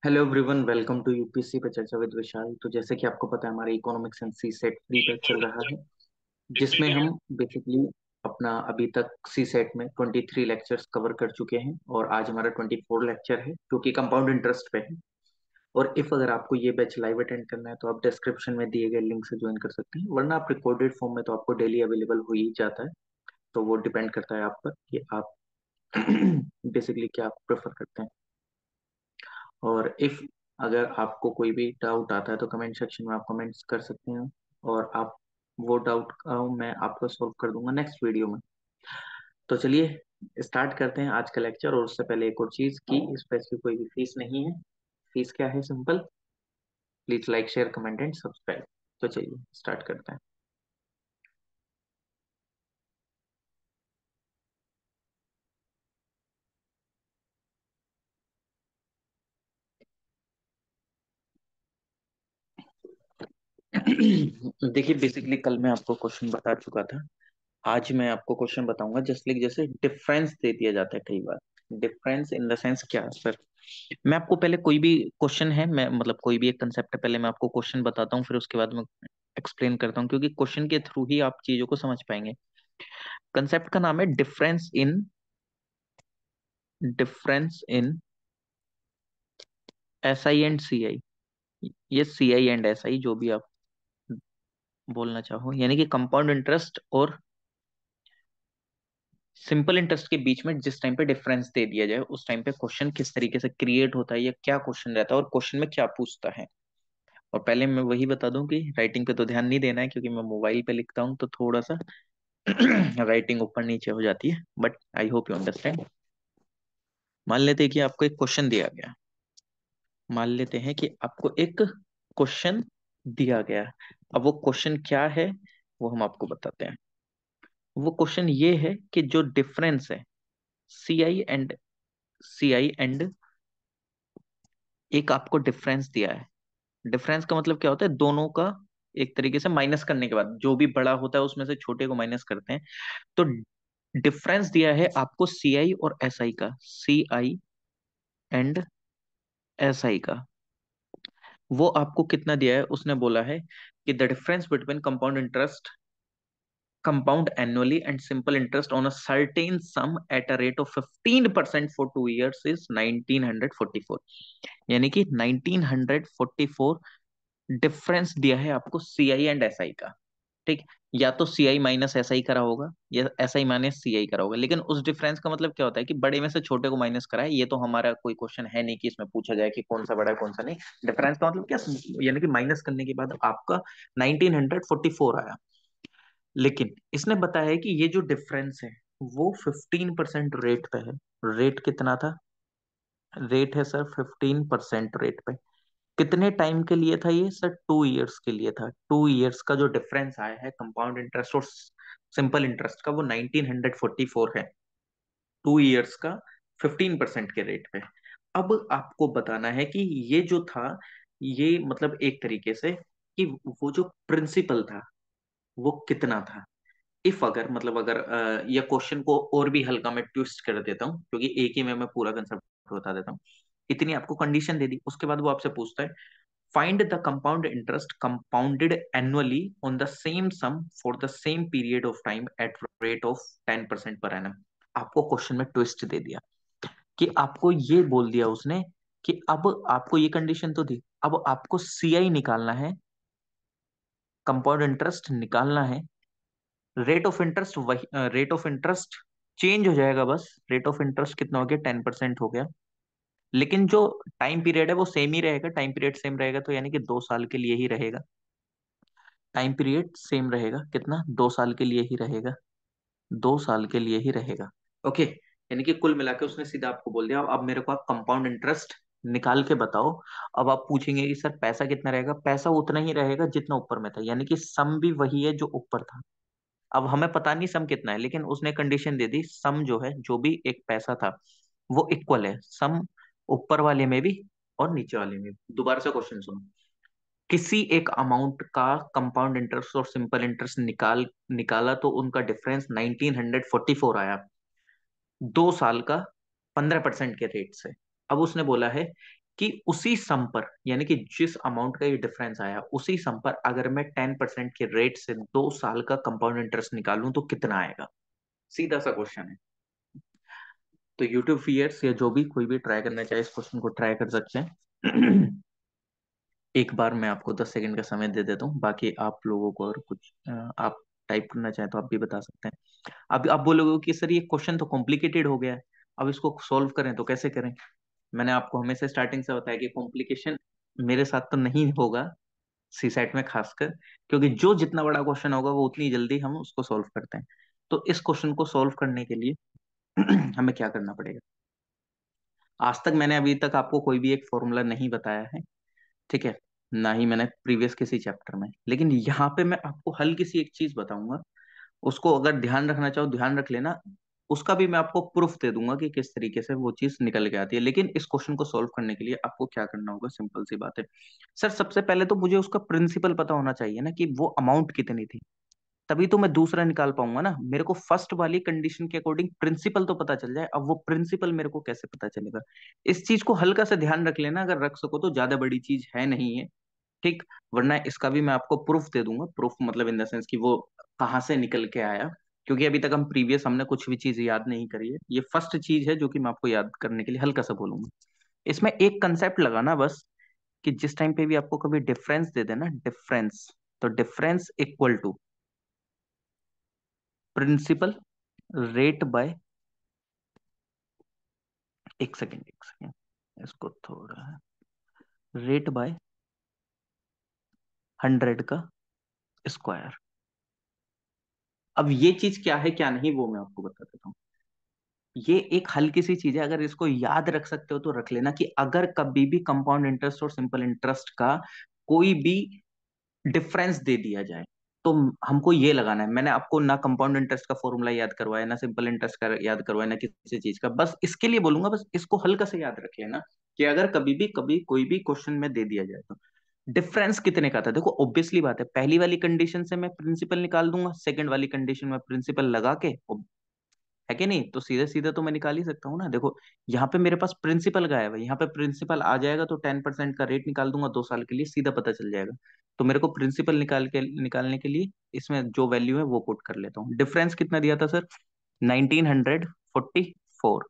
Hello everyone, welcome to UPSC पे चर्चा with विशाल। तो जैसे कि आपको पता है, हमारा economics and CSAT free batch चल रहा है, जिसमें हम बेसिकली अपना अभी तक सी सेट में 23 लेक्चर्स कवर कर चुके हैं और आज हमारा 24 लेक्चर है जो कि कंपाउंड इंटरेस्ट पे है। और इफ अगर आपको ये बैच लाइव अटेंड करना है तो आप डिस्क्रिप्शन में दिए गए लिंक से ज्वाइन कर सकते हैं, वरना आप रिकॉर्डेड फॉर्म में तो आपको डेली अवेलेबल हो ही जाता है। तो वो डिपेंड करता है आप पर कि आप बेसिकली क्या प्रेफर करते हैं। और इफ अगर आपको कोई भी डाउट आता है तो कमेंट सेक्शन में आप कमेंट्स कर सकते हैं, और आप वो डाउट का मैं आपको सॉल्व कर दूंगा नेक्स्ट वीडियो में। तो चलिए स्टार्ट करते हैं आज का लेक्चर। और उससे पहले एक और चीज कि इस बैच की कोई भी फीस नहीं है। फीस क्या है? Simple, please like share comment and subscribe. तो चलिए स्टार्ट करते हैं। देखिए, बेसिकली कल मैं आपको क्वेश्चन बता चुका था। आज मैं आपको क्वेश्चन बताऊंगा जस्ट लाइक जैसे डिफरेंस दे दिया जाता है कई बार। डिफरेंस इन द सेंस क्या सर? मैं आपको पहले कोई भी क्वेश्चन है, मैं मतलब कोई भी एक कंसेप्ट है, पहले मैं आपको क्वेश्चन बताता हूँ, फिर उसके बाद मैं एक्सप्लेन करता हूँ, क्योंकि क्वेश्चन के थ्रू ही आप चीजों को समझ पाएंगे। कंसेप्ट का नाम है difference in S I and C I. ये C I and S I जो भी आप बोलना चाहो, यानी कि कंपाउंड इंटरेस्ट और सिंपल इंटरेस्ट के बीच में जिस टाइम पे डिफरेंस दे दिया जाए उस टाइम पे क्वेश्चन किस तरीके से क्रिएट होता है या क्या क्वेश्चन रहता है और क्वेश्चन में क्या पूछता है। और पहले मैं वही बता दूं कि राइटिंग पे तो ध्यान नहीं देना है, क्योंकि मैं मोबाइल पे लिखता हूँ तो थोड़ा सा राइटिंग ऊपर नीचे हो जाती है, but I hope you understand. मान लेते हैं कि आपको एक क्वेश्चन दिया गया। मान लेते हैं कि आपको एक क्वेश्चन दिया गया। अब वो क्वेश्चन क्या है वो हम आपको बताते हैं। वो क्वेश्चन ये है कि जो डिफरेंस है सी आई एंड एक आपको डिफरेंस दिया है। डिफरेंस का मतलब क्या होता है? दोनों का एक तरीके से माइनस करने के बाद जो भी बड़ा होता है उसमें से छोटे को माइनस करते हैं। तो डिफरेंस दिया है आपको सी आई और एस आई का, सी आई एंड एस आई का। वो आपको कितना दिया है? उसने बोला है कि the difference between compound annually and simple interest on a certain sum at a rate of 15% for 2 years is 1944। यानी कि 1944 डिफरेंस दिया है आपको सी आई एंड एस आई का। ठीक, या तो सी आई माइनस एस आई करा होगा या एस आई माइनस सी आई करा होगा, लेकिन उस डिफरेंस का मतलब क्या होता है कि बड़े में से छोटे को माइनस करा है। ये तो हमारा कोई क्वेश्चन है नहीं कि इसमें पूछा जाए कि कौन सा बड़ा है कौन सा नहीं। डिफरेंस का मतलब क्या, यानी कि माइनस करने के बाद आपका 1944 आया। लेकिन इसने बताया है कि ये जो डिफरेंस है वो 15% रेट पे है। रेट कितना था? रेट है सर 15% रेट पे। कितने टाइम के लिए था ये सर? 2 इयर्स के लिए था। 2 इयर्स का जो डिफरेंस आया है कंपाउंड इंटरेस्ट और सिंपल इंटरेस्ट का, वो 1944 है। 2 इयर्स का 15% के रेट पे। अब आपको बताना है कि ये जो था, ये मतलब एक तरीके से कि वो जो प्रिंसिपल था वो कितना था। इफ अगर मतलब अगर ये क्वेश्चन को और भी हल्का मैं ट्विस्ट कर देता हूँ, क्योंकि एक ही में मैं पूरा कंसेप्ट बता देता हूँ। इतनी आपको कंडीशन दे दी, उसके बाद वो आपसे पूछता है find the compound interest compounded annually on the same sum for the same period of time at rate of 10% per annum. आपको क्वेश्चन में ट्विस्ट दे दिया कि आपको ये बोल दिया उसने कि अब आपको ये कंडीशन तो दी, अब आपको सीआई निकालना है, कंपाउंड इंटरेस्ट निकालना है। रेट ऑफ इंटरेस्ट वही, रेट ऑफ इंटरेस्ट चेंज हो जाएगा बस। रेट ऑफ इंटरेस्ट कितना हो गया? 10% हो गया। लेकिन जो टाइम पीरियड है वो सेम ही रहेगा। टाइम पीरियड सेम रहेगा तो यानी कि 2 साल के लिए ही रहेगा। टाइम पीरियड सेम रहेगा, कितना? 2 साल के लिए ही रहेगा। 2 साल के लिए ही रहेगा। ओके, यानी कि कुल मिला के उसने सीधा आपको बोल दिया अब मेरे को आप कंपाउंड इंटरेस्ट निकाल के बताओ। अब आप पूछेंगे कि सर पैसा कितना रहेगा? पैसा उतना ही रहेगा जितना ऊपर में था, यानी कि सम भी वही है जो ऊपर था। अब हमें पता नहीं सम कितना है, लेकिन उसने कंडीशन दे दी सम जो है, जो भी एक पैसा था वो इक्वल है, सम ऊपर वाले में भी और नीचे वाले में भी। दोबारा से क्वेश्चन सुनो। किसी एक अमाउंट का कंपाउंड इंटरेस्ट और सिंपल इंटरेस्ट निकाला तो उनका डिफरेंस 1944 आया, 2 साल का 15% के रेट से। अब उसने बोला है कि उसी सम पर, यानी कि जिस अमाउंट का ये डिफरेंस आया, उसी सम पर अगर मैं 10% के रेट से 2 साल का कंपाउंड इंटरेस्ट निकालूं तो कितना आएगा। सीधा सा क्वेश्चन है। तो यूट्यूब फियर्स या जो भी कोई भी ट्राई करना चाहे इस क्वेश्चन को ट्राई कर सकते हैं। एक बार मैं आपको 10 सेकंड का समय दे देता हूँ, बाकी आप लोगों को और कुछ आप टाइप करना चाहें तो आप भी बता सकते हैं। अब आप बोलोगे कि सर ये क्वेश्चन तो कॉम्प्लिकेटेड हो गया है, अब इसको सॉल्व करें तो कैसे करें। मैंने आपको हमेशा स्टार्टिंग से बताया कि कॉम्प्लिकेशन मेरे साथ तो नहीं होगा, सी सेट में खासकर, क्योंकि जो जितना बड़ा क्वेश्चन होगा वो उतनी जल्दी हम उसको सॉल्व करते हैं। तो इस क्वेश्चन को सॉल्व करने के लिए हमें क्या करना पड़ेगा। आज तक मैंने अभी तक आपको कोई भी एक फॉर्मूला नहीं बताया है, ठीक है, ना ही मैंने प्रीवियस किसी चैप्टर में, लेकिन यहाँ पे मैं आपको हल्की सी एक चीज बताऊंगा, उसको अगर ध्यान रखना चाहो ध्यान रख लेना। उसका भी मैं आपको प्रूफ दे दूंगा कि किस तरीके से वो चीज निकल के आती है। लेकिन इस क्वेश्चन को सॉल्व करने के लिए आपको क्या करना होगा, सिंपल सी बात है। सर सबसे पहले तो मुझे उसका प्रिंसिपल पता होना चाहिए ना, कि वो अमाउंट कितनी थी, तभी तो मैं दूसरा निकाल पाऊंगा ना। मेरे को फर्स्ट वाली कंडीशन के अकॉर्डिंग प्रिंसिपल तो पता चल जाए, अब वो प्रिंसिपल मेरे को कैसे पता चलेगा। इस चीज को हल्का सा ध्यान रख लेना, अगर रख सको तो, ज्यादा बड़ी चीज है नहीं है, ठीक। वरना इसका भी मैं आपको प्रूफ दे दूंगा, प्रूफ मतलब इन द सेंस कि वो कहाँ से निकल के आया, क्योंकि अभी तक हम प्रीवियस हमने कुछ भी चीज याद नहीं करी है। ये फर्स्ट चीज है जो कि मैं आपको याद करने के लिए हल्का सा बोलूंगा। इसमें एक कंसेप्ट लगाना बस, कि जिस टाइम पे भी आपको कभी डिफरेंस दे देना, डिफरेंस, तो difference equal to principal rate by, एक सेकेंड, इसको थोड़ा, रेट बाय 100 का स्क्वायर। अब ये चीज क्या है क्या नहीं वो मैं आपको बता देता हूँ। ये एक हल्की सी चीज है, अगर इसको याद रख सकते हो तो रख लेना, कि अगर कभी भी कंपाउंड इंटरेस्ट और सिंपल इंटरेस्ट का कोई भी डिफरेंस दे दिया जाए, तो हमको ये लगाना है। मैंने आपको ना कंपाउंड इंटरेस्ट का फॉर्मूला याद करवाया, ना सिंपल इंटरेस्ट का याद करवाया, ना किसी चीज का, बस इसके लिए बोलूंगा, बस इसको हल्का से याद रख लेना, कि अगर कभी कोई भी क्वेश्चन में दे दिया जाए तो डिफरेंस कितने का था। देखो ऑब्वियसली बात है, पहली वाली कंडीशन से मैं प्रिंसिपल निकाल दूंगा, सेकंड वाली कंडीशन में प्रिंसिपल लगा के, है कि नहीं, तो सीधे सीधे तो मैं निकाल ही सकता हूँ ना। देखो यहाँ पे मेरे पास प्रिंसिपल गायब है, यहाँ पे प्रिंसिपल आ जाएगा तो 10% का रेट निकाल दूंगा 2 साल के लिए, सीधा पता चल जाएगा। तो मेरे को प्रिंसिपल निकालने के लिए इसमें जो वैल्यू है वो पुट कर लेता हूँ। डिफरेंस कितना दिया था सर, 1944।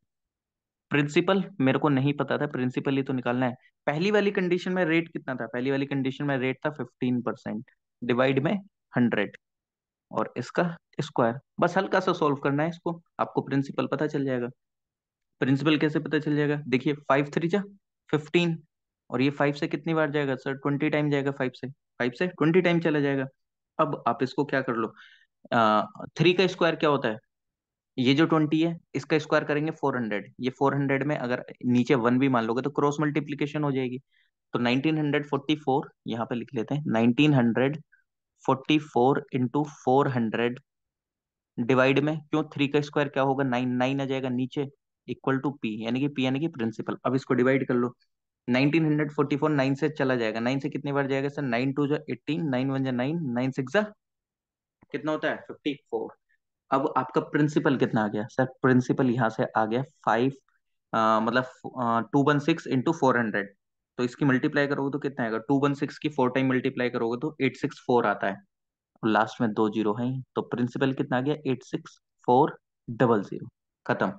प्रिंसिपल मेरे को नहीं पता था, प्रिंसिपल ही तो निकालना है। पहली वाली कंडीशन में रेट कितना था, पहली वाली कंडीशन में रेट था 15%, डिवाइड में 100, और इसका स्क्वायर। बस हल्का सा सॉल्व करना है इसको, आपको प्रिंसिपल पता चल जाएगा। प्रिंसिपल कैसे पता चल जाएगा, देखिए 5 3 जा 15, और ये 5 से कितनी बार जाएगा सर, 20 टाइम जाएगा, 5 से 20 टाइम चला जाएगा। अब आप इसको क्या कर लो, 3 का स्क्वायर क्या होता है, ये जो 20 है इसका स्क्वायर करेंगे 400, ये 400 में अगर नीचे 1 भी मान लोगे तो क्रॉस मल्टीप्लीकेशन हो जाएगी। तो 1944 यहाँ पे लिख लेते हैं, 1944 इंटू 400, डिवाइड में, क्यों 3 का स्क्वायर क्या होगा, 9, 9 आ जाएगा नीचे, इक्वल टू पी, यानी कि पी यानी कि प्रिंसिपल। अब इसको डिवाइड कर लो, 1944 9 से चला जाएगा, 9 से कितनी बार जाएगा सर, 9 2 जा 18, 9 1 जा 9, 9 6 जा कितना होता है 54। अब आपका प्रिंसिपल कितना आ गया सर, प्रिंसिपल यहाँ से आ गया 5, मतलब 216 इंटू 400, तो इसकी मल्टीप्लाई करोगे तो कितना आएगा, 216 की 4 टाइम मल्टीप्लाई करोगे तो 864 आता है, और लास्ट में 2 जीरो है, तो प्रिंसिपल कितना आ गया 86400, खत्म।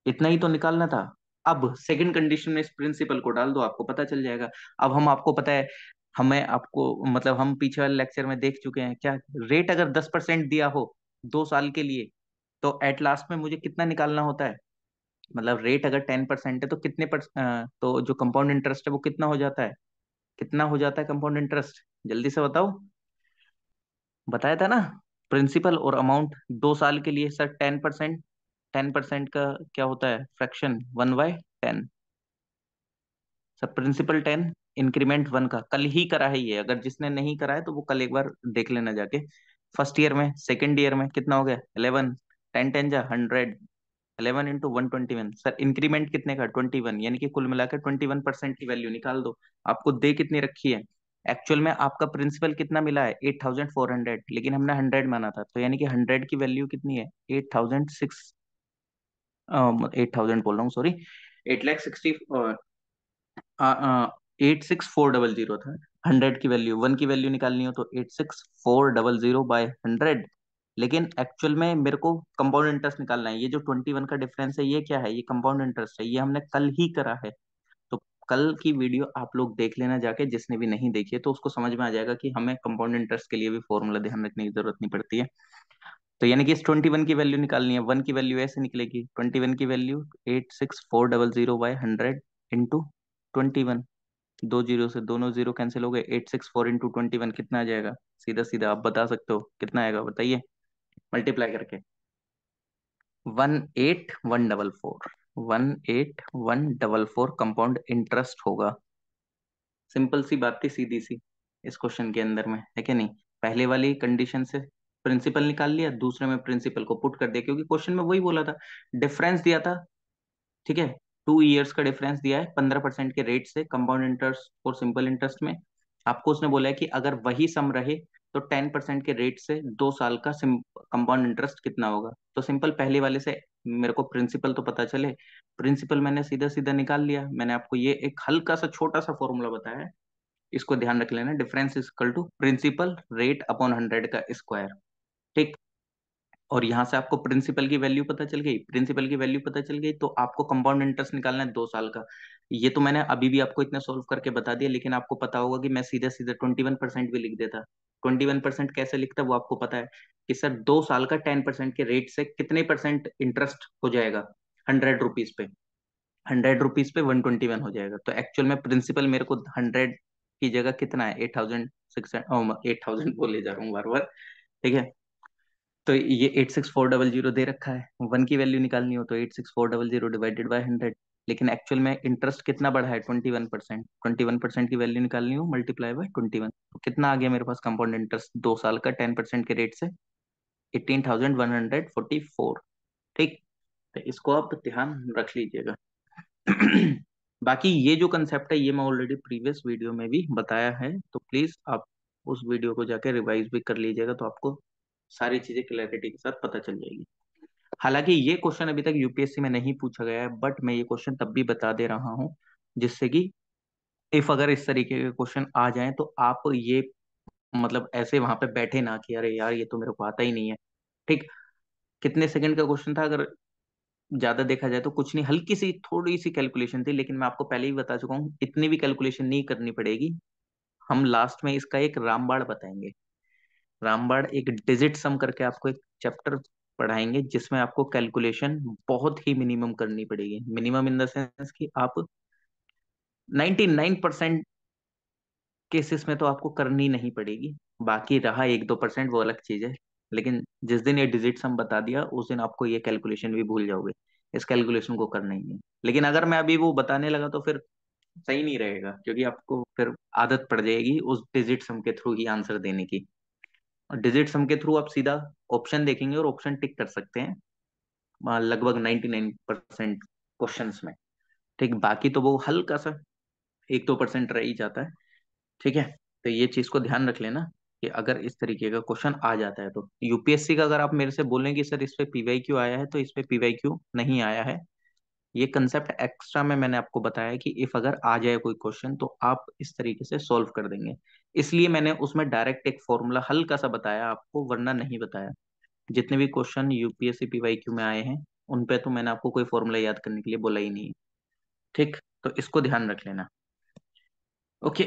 इतना ही तो निकालना था। अब सेकंड कंडीशन में इस प्रिंसिपल को डाल दो, आपको पता चल जाएगा। अब हम आपको पता है, हमें आपको मतलब हम पीछे वाले लेक्चर में देख चुके हैं क्या, रेट अगर 10% दिया हो 2 साल के लिए, तो एट लास्ट में मुझे कितना निकालना होता है, मतलब रेट अगर 10% है तो तो जो कंपाउंड इंटरेस्ट है वो कितना हो जाता है, कितना हो जाता है कंपाउंड इंटरेस्ट, जल्दी से बताओ। बताया था ना, प्रिंसिपल और अमाउंट 2 साल के लिए सर 10%, 10% का क्या होता है फ्रैक्शन, 1/10। सर प्रिंसिपल 10, इंक्रीमेंट 1 का कल ही करा है ये, अगर जिसने नहीं करा है तो वो कल एक बार देख लेना जाके। फर्स्ट ईयर में, सेकंड ईयर में कितना हो गया 11, 10 10 जा 100, 11 इंटू 121 सर, इंक्रीमेंट कितने का 21, यानी कि कुल मिलाकर 21% की वैल्यू निकाल दो। आपको दे कितनी रखी है, एक्चुअल में आपका प्रिंसिपल कितना मिला है 8400, लेकिन हमने 100 माना था, तो यानी कि 100 की वैल्यू कितनी है 8006, 8000 बोल रहा हूँ सॉरी, 8 लाख 60, 86400 था। 100 की वैल्यू, 1 की वैल्यू निकालनी हो तो 86400/100। लेकिन एक्चुअल में मेरे को कंपाउंड इंटरेस्ट निकालना है। ये जो 21 का डिफरेंस है ये क्या है? ये कंपाउंड इंटरेस्ट है, ये हमने कल ही करा है। तो कल की वीडियो आप लोग देख लेना जाके, जिसने भी नहीं देखी है तो उसको समझ में आ जाएगा कि हमें कंपाउंड इंटरेस्ट के लिए भी फॉर्मूला ध्यान रखने की जरूरत नहीं पड़ती है। तो यानी कि इस 21 की वैल्यू निकालनी है। 1 की वैल्यू ऐसे निकलेगी, 21 की वैल्यू 86400/100 इंटू 21। दो जीरो से दोनों जीरो कैंसिल हो गए। 864 इंटू 21 कितना आ जाएगा? सीधा सीधा आप बता सकते हो कितना आएगा, बताइए मल्टीप्लाई करके। 18144, 18144 कंपाउंड इंटरेस्ट होगा। सिंपल सी बात थी, सीधी सी, इस क्वेश्चन के अंदर में है कि नहीं? पहले वाली कंडीशन से प्रिंसिपल निकाल लिया, दूसरे में प्रिंसिपल को पुट कर दिया, क्योंकि क्वेश्चन में वही बोला था, डिफरेंस दिया था। ठीक है, 2 इयर्स का डिफरेंस दिया है 15% के रेट से कंपाउंड इंटरेस्ट और सिंपल इंटरेस्ट में। आपको उसने बोला है कि अगर वही सम रहे तो 10% के रेट से 2 साल का कंपाउंड इंटरेस्ट कितना होगा। तो सिंपल पहले वाले से मेरे को प्रिंसिपल तो पता चले, प्रिंसिपल मैंने सीधा सीधा निकाल लिया। मैंने आपको ये एक हल्का सा छोटा सा फॉर्मूला बताया है, इसको ध्यान रख लेना, difference is equal to principal rate upon 100 का स्क्वायर। ठीक। और यहां से आपको प्रिंसिपल की वैल्यू पता चल गई, प्रिंसिपल की वैल्यू पता चल गई, तो आपको कंपाउंड इंटरेस्ट निकालना है 2 साल का। ये तो मैंने अभी भी आपको इतना सॉल्व करके बता दिया, लेकिन आपको पता होगा कि मैं सीधे सीधे 21% भी लिख देता। 21% कैसे लिखता वो आपको पता है कि सर 2 साल का 10% के रेट से कितने परसेंट इंटरेस्ट हो जाएगा? 100 रुपीज पे, 100 रुपीज पे 121 हो जाएगा। तो एक्चुअल में प्रिंसिपल मेरे को 100 की जगह कितना है? 8600, 8000 बोले जा रहा हूँ बार बार। ठीक है, तो ये 86400 दे रखा है। 1 की वैल्यू निकालनी हो तो 86400 डिवाइडेड बाय 100। लेकिन एक्चुअल में इंटरेस्ट कितना बढ़ा है? 21%। 21% की वैल्यू निकालनी हो, मल्टीप्लाई बाय 21, तो कितना आ गया मेरे पास कंपाउंड इंटरेस्ट 2 साल का 10% के रेट से? 18,144। ठीक। तो इसको आप ध्यान रख लीजिएगा। बाकी ये जो कंसेप्ट है ये मैं ऑलरेडी प्रीवियस वीडियो में भी बताया है, तो प्लीज आप उस वीडियो को जाके रिवाइज भी कर लीजिएगा, तो आपको सारी चीजें क्लैरिटी के साथ पता चल जाएगी। हालांकि ये क्वेश्चन अभी तक यूपीएससी में नहीं पूछा गया है, बट मैं ये क्वेश्चन तब भी बता दे रहा हूँ, जिससे कि इफ अगर इस तरीके के क्वेश्चन आ जाएं तो आप ये मतलब ऐसे वहां पे बैठे ना कि अरे यार ये तो मेरे को आता ही नहीं है। ठीक। कितने सेकंड का क्वेश्चन था? अगर ज्यादा देखा जाए तो कुछ नहीं, हल्की सी थोड़ी सी कैलकुलेशन थी, लेकिन मैं आपको पहले ही बता चुका हूँ इतनी भी कैलकुलेशन नहीं करनी पड़ेगी। हम लास्ट में इसका एक रामबाण बताएंगे। रामबाण एक डिजिट सम करके आपको एक चैप्टर पढ़ाएंगे, जिसमें आपको कैलकुलेशन बहुत ही मिनिमम करनी पड़ेगी। मिनिमम इन द सेंस कि आप 99% केसेस में तो आपको करनी नहीं पड़ेगी। बाकी रहा 1-2% वो अलग चीज है। लेकिन जिस दिन ये डिजिट सम बता दिया उस दिन आपको ये कैलकुलेशन भी भूल जाओगे, इस कैलकुलेशन को करना ही नहीं। लेकिन अगर मैं अभी वो बताने लगा तो फिर सही नहीं रहेगा, क्योंकि आपको फिर आदत पड़ जाएगी उस डिजिट सम के थ्रू ही आंसर देने की। और डिजिट सम के थ्रू आप सीधा ऑप्शन देखेंगे और ऑप्शन टिक कर सकते हैं लगभग 99% क्वेश्चन में। ठीक। बाकी तो वो हल्का सा 1-2% रह ही जाता है। ठीक है। तो ये चीज को ध्यान रख लेना कि अगर इस तरीके का क्वेश्चन आ जाता है तो यूपीएससी का, अगर आप मेरे से बोलें कि सर इस पे पीवाई क्यू आया है, तो इस पे पीवाई क्यू नहीं आया है। ये कंसेप्ट एक्स्ट्रा में मैंने आपको बताया है कि इफ अगर आ जाए कोई क्वेश्चन तो आप इस तरीके से सॉल्व कर देंगे। इसलिए मैंने उसमें डायरेक्ट एक फॉर्मूला हल्का सा बताया आपको, वरना नहीं बताया। जितने भी क्वेश्चन यूपीएससी पीवाईक्यू में आए हैं उन पे तो मैंने आपको कोई फॉर्मूला याद करने के लिए बोला ही नहीं है। ठीक। तो इसको ध्यान रख लेना। ओके।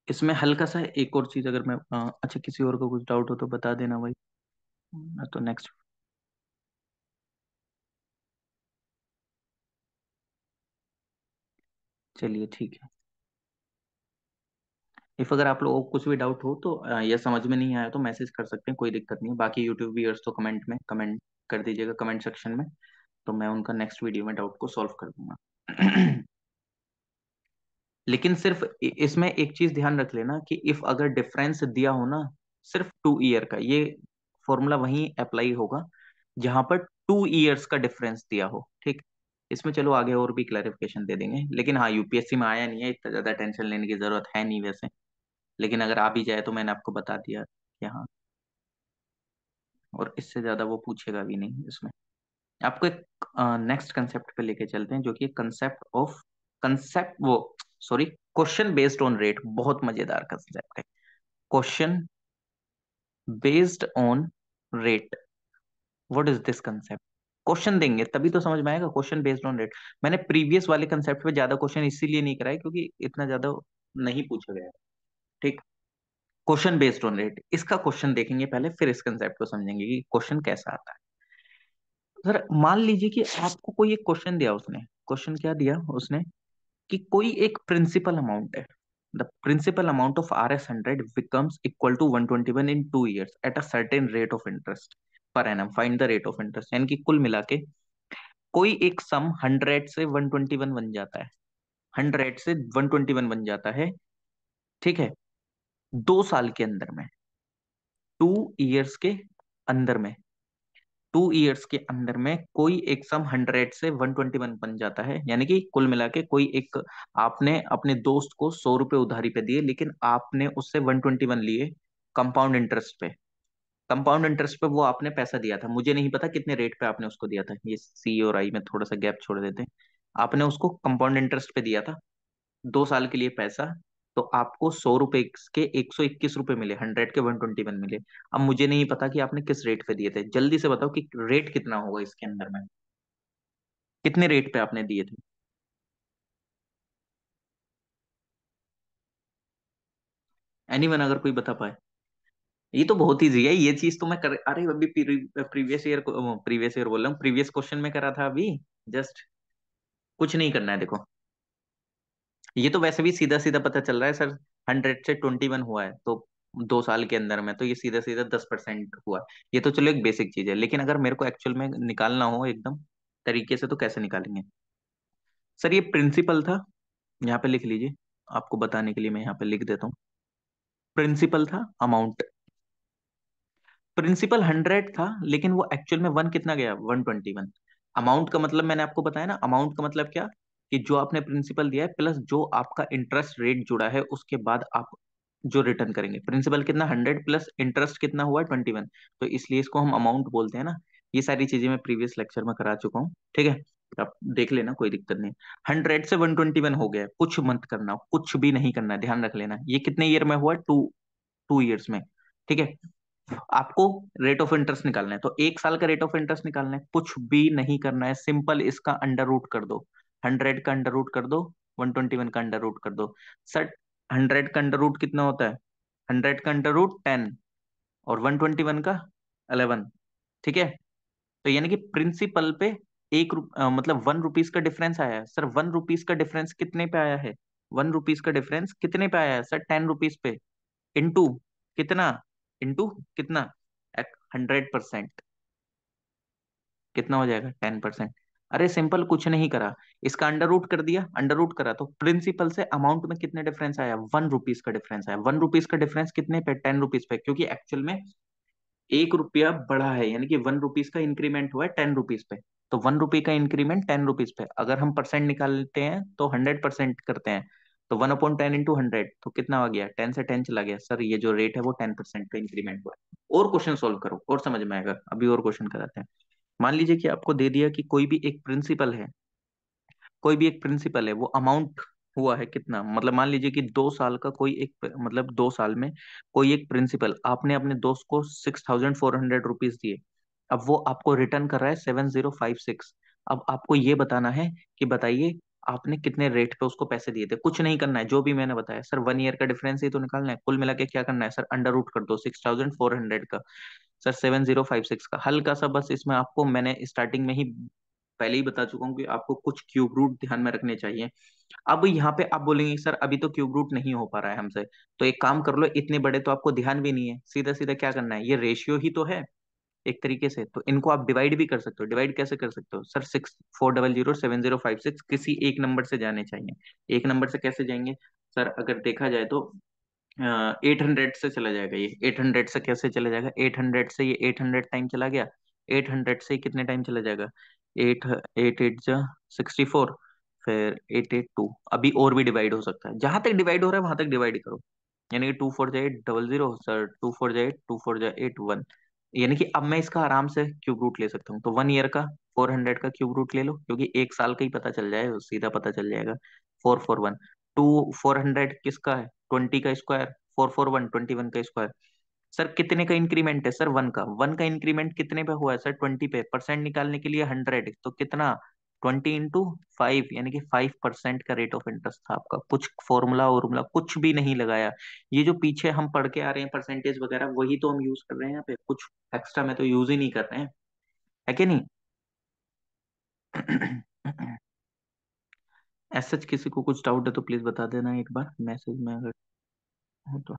इसमें हल्का सा एक और चीज, अगर मैं अच्छा किसी और को कुछ डाउट हो तो बता देना भाई, मैं तो नेक्स्ट। चलिए ठीक है। इफ अगर आप लोगों को कुछ भी डाउट हो तो या समझ में नहीं आया तो मैसेज कर सकते हैं, कोई दिक्कत नहीं है। बाकी यूट्यूब व्यूअर्स तो कमेंट में कमेंट कर दीजिएगा, कमेंट सेक्शन में, तो मैं उनका नेक्स्ट वीडियो में डाउट को सॉल्व कर दूंगा। लेकिन सिर्फ इसमें एक चीज ध्यान रख लेना कि इफ अगर डिफरेंस दिया हो ना, सिर्फ 2 ईयर का, ये फॉर्मूला वहीं अप्लाई होगा जहां पर 2 इयर्स का डिफरेंस दिया हो। ठीक। इसमें चलो आगे और भी क्लैरिफिकेशन दे देंगे, लेकिन हाँ यूपीएससी में आया नहीं है, इतना ज्यादा टेंशन लेने की जरूरत है नहीं वैसे। लेकिन अगर आ भी जाए तो मैंने आपको बता दिया कि हाँ, और इससे ज्यादा वो पूछेगा भी नहीं इसमें। आपको एक नेक्स्ट कंसेप्ट पे लेके चलते हैं, जो कि कंसेप्ट ऑफ कंसेप्ट वो, sorry, question based on rate बहुत मजेदार कंसेप्ट है। Question based on rate, what is this concept? Question देंगे तभी तो समझ में आएगा। क्वेश्चन बेस्ड ऑन रेट, मैंने प्रीवियस वाले कंसेप्ट पे ज्यादा क्वेश्चन इसीलिए नहीं कराए क्योंकि इतना ज्यादा नहीं पूछा गया है। ठीक, क्वेश्चन बेस्ड ऑन रेट, इसका क्वेश्चन देखेंगे पहले, फिर इस कंसेप्ट को समझेंगे कि क्वेश्चन कैसा आता है। सर मान लीजिए कि आपको कोई एक क्वेश्चन दिया, उसने क्वेश्चन क्या दिया उसने, कि कोई एक प्रिंसिपल अमाउंट है, the principal amount of RS 100 becomes equal to 121 in 2 years at a certain rate of interest per annum, find the rate of interest. यानी कि कुल मिला के कोई एक सम 100 से 121 बन जाता है, 100 से 121 बन जाता है, ठीक है, 2 साल के अंदर में, 2 years के अंदर में, 2 years के अंदर में कोई एक सम 100 से 121 बन जाता है। यानी कि कुल मिला के कोई एक, आपने अपने दोस्त को 100 रुपए उधारी पे दिए, लेकिन आपने उससे 121 लिए कंपाउंड इंटरेस्ट पे। कंपाउंड इंटरेस्ट पे वो आपने पैसा दिया था, मुझे नहीं पता कितने रेट पे आपने उसको दिया था, ये सी और आई में थोड़ा सा गैप छोड़ देते हैं। आपने उसको कंपाउंड इंटरेस्ट पे दिया था 2 साल के लिए पैसा, तो आपको 100 रुपए के 121 रुपए मिले, 100 के 121 मिले। अब मुझे नहीं पता कि आपने किस रेट पे दिए थे, जल्दी से बताओ कि रेट कितना होगा इसके अंदर में, कितने रेट पे आपने दिए थे? एनीवन अगर कोई बता पाए? ये तो बहुत इजी है, ये चीज तो मैं कर, अरे अभी प्रीवियस ईयर को, प्रीवियस ईयर बोल रहा हूँ, प्रीवियस क्वेश्चन में करा था अभी जस्ट। कुछ नहीं करना है देखो, ये तो वैसे भी सीधा सीधा पता चल रहा है सर, 100 से 21 हुआ है तो 2 साल के अंदर में, तो ये सीधा सीधा 10% हुआ है। ये तो चलो एक बेसिक चीज है, लेकिन अगर मेरे को एक्चुअल में निकालना हो एकदम तरीके से तो कैसे निकालेंगे? सर ये प्रिंसिपल था, यहाँ पे लिख लीजिए, आपको बताने के लिए मैं यहाँ पे लिख देता हूँ। प्रिंसिपल था, अमाउंट, प्रिंसिपल 100 था, लेकिन वो एक्चुअल में वन कितना गया, 121। अमाउंट का मतलब मैंने आपको बताया ना, अमाउंट का मतलब क्या, कि जो आपने प्रिंसिपल दिया है प्लस जो आपका इंटरेस्ट रेट जुड़ा है उसके बाद आप जो रिटर्न करेंगे। प्रिंसिपल कितना, 100 प्लस इंटरेस्ट कितना हुआ, 21, तो इसलिए इसको हम अमाउंट बोलते हैं ना। ये सारी चीजें मैं प्रीवियस लेक्चर में करा चुका हूँ, ठीक है, आप देख लेना, कोई दिक्कत नहीं। 100 से 121 हो गया, कुछ मत करना, कुछ भी नहीं करना है, ध्यान रख लेना, ये कितने ईयर में हुआ, 2 2 years में, ठीक है। आपको रेट ऑफ इंटरेस्ट निकालना है, तो 1 साल का रेट ऑफ इंटरेस्ट निकालना है, कुछ भी नहीं करना है, सिंपल इसका अंडर रूट कर दो, 100 का अंडर रूट कर दो, 121 का अंडर रूट कर दो। सर 100 का अंडर रूट कितना होता है, 100 का अंडर रूट 10, और 121 का 11, ठीक है। तो यानी कि प्रिंसिपल पे मतलब 1 रुपीज का डिफरेंस आया है। सर 1 रुपीज का डिफरेंस कितने पे आया है, 1 रुपीज का डिफरेंस कितने पे आया है सर, 10 रुपीज पे, इंटू कितना, इंटू कितना, 100%, कितना हो जाएगा, 10%। अरे सिंपल, कुछ नहीं करा, इसका अंडर रूट कर दिया, अंडर रूट करा तो प्रिंसिपल से अमाउंट में कितने डिफरेंस आया, 1 रुपीज का डिफरेंस आया। 1 रुपीज का डिफरेंस कितने पे, 10 रुपीज पे, क्योंकि एक्चुअल में 1 रुपया बढ़ा है, यानी कि 1 रुपीज का इंक्रीमेंट हुआ है 10 रुपीज पे। तो 1 रुपये का इंक्रीमेंट 10 रुपीज पे, अगर हम परसेंट निकालते हैं तो 100% करते हैं, तो 1/10 इंटू 100, तो कितना आ गया, 10 से 10 चला गया। सर ये जो रेट है वो 10% का इंक्रीमेंट हुआ है। और क्वेश्चन सोल्व करो और समझ में आएगा, अभी और क्वेश्चन कराते हैं। मान लीजिए कि आपको दे दिया कि कोई भी एक प्रिंसिपल है, कोई भी एक प्रिंसिपल है, वो अमाउंट हुआ है कितना, मतलब मान लीजिए कि 2 साल का कोई एक, मतलब 2 साल में कोई एक प्रिंसिपल, आपने अपने दोस्त को 6400 रुपीज दिए, अब वो आपको रिटर्न कर रहा है 7056। अब आपको ये बताना है कि बताइए आपने कितने रेट पे उसको पैसे दिए थे, कुछ नहीं करना है, जो भी मैंने बताया सर, 1 ईयर का डिफरेंस ही तो निकालना है, कुल मिला के क्या करना है सर, अंडर रूट कर दो 6400 का, सर 7056 का। हल्का सा बस इसमें आपको मैंने स्टार्टिंग में ही पहले ही बता चुका हूँ कि आपको कुछ क्यूब रूट ध्यान में रखने चाहिए। अब यहाँ पे आप बोलेंगे सर अभी तो क्यूब रूट नहीं हो पा रहा है हमसे, तो एक काम कर लो, इतने बड़े तो आपको ध्यान भी नहीं है, सीधा सीधा क्या करना है, ये रेशियो ही तो है एक तरीके से, तो इनको आप डिवाइड भी कर सकते हो। डिवाइड कैसे कर सकते हो सर, 6400 7056 किसी एक नंबर से जाने चाहिए। एक नंबर से कैसे जाएंगे सर, अगर देखा जाए तो 800 से चला जाएगा, ये 800 से कैसे चला जाएगा, 800 से ये 800 टाइम चला गया, 800 से कितने टाइम चला जाएगा, एट, एट एट जा 64, फिर 882, अभी और भी डिवाइड हो सकता है, जहां तक डिवाइड हो रहा है वहां तक डिवाइड करो। यानी कि 2 4 जा 8 00, सर 2 4 जा 8, 2 4 जा 8 1, यानी कि अब मैं इसका आराम से क्यूब रूट ले सकता हूँ। तो 1 ईयर का 400 का क्यूब रूट ले लो, क्योंकि 1 साल का ही पता चल जाए, सीधा पता चल जाएगा। 441। 400 किसका है? 20 का स्क्वायर। 441 21 का स्क्वायर। सर कितने का इंक्रीमेंट है सर? 1 का। 1 का इंक्रीमेंट कितने पे हुआ है सर? 20 पे। परसेंट निकालने के लिए 100, तो कितना? 20 × 5, यानी कि 5% का रेट ऑफ इंटरेस्ट था आपका। कुछ फॉर्मूला वॉर्मूला कुछ भी नहीं लगाया। ये जो पीछे हम पढ़ के आ रहे हैं परसेंटेज वगैरह, वही तो हम यूज कर रहे हैं यहाँ पे। कुछ एक्स्ट्रा में तो यूज ही नहीं कर रहे हैं, है कि नहीं? ऐसा किसी को कुछ डाउट है तो प्लीज बता देना एक बार मैसेज में, अगर हो तो।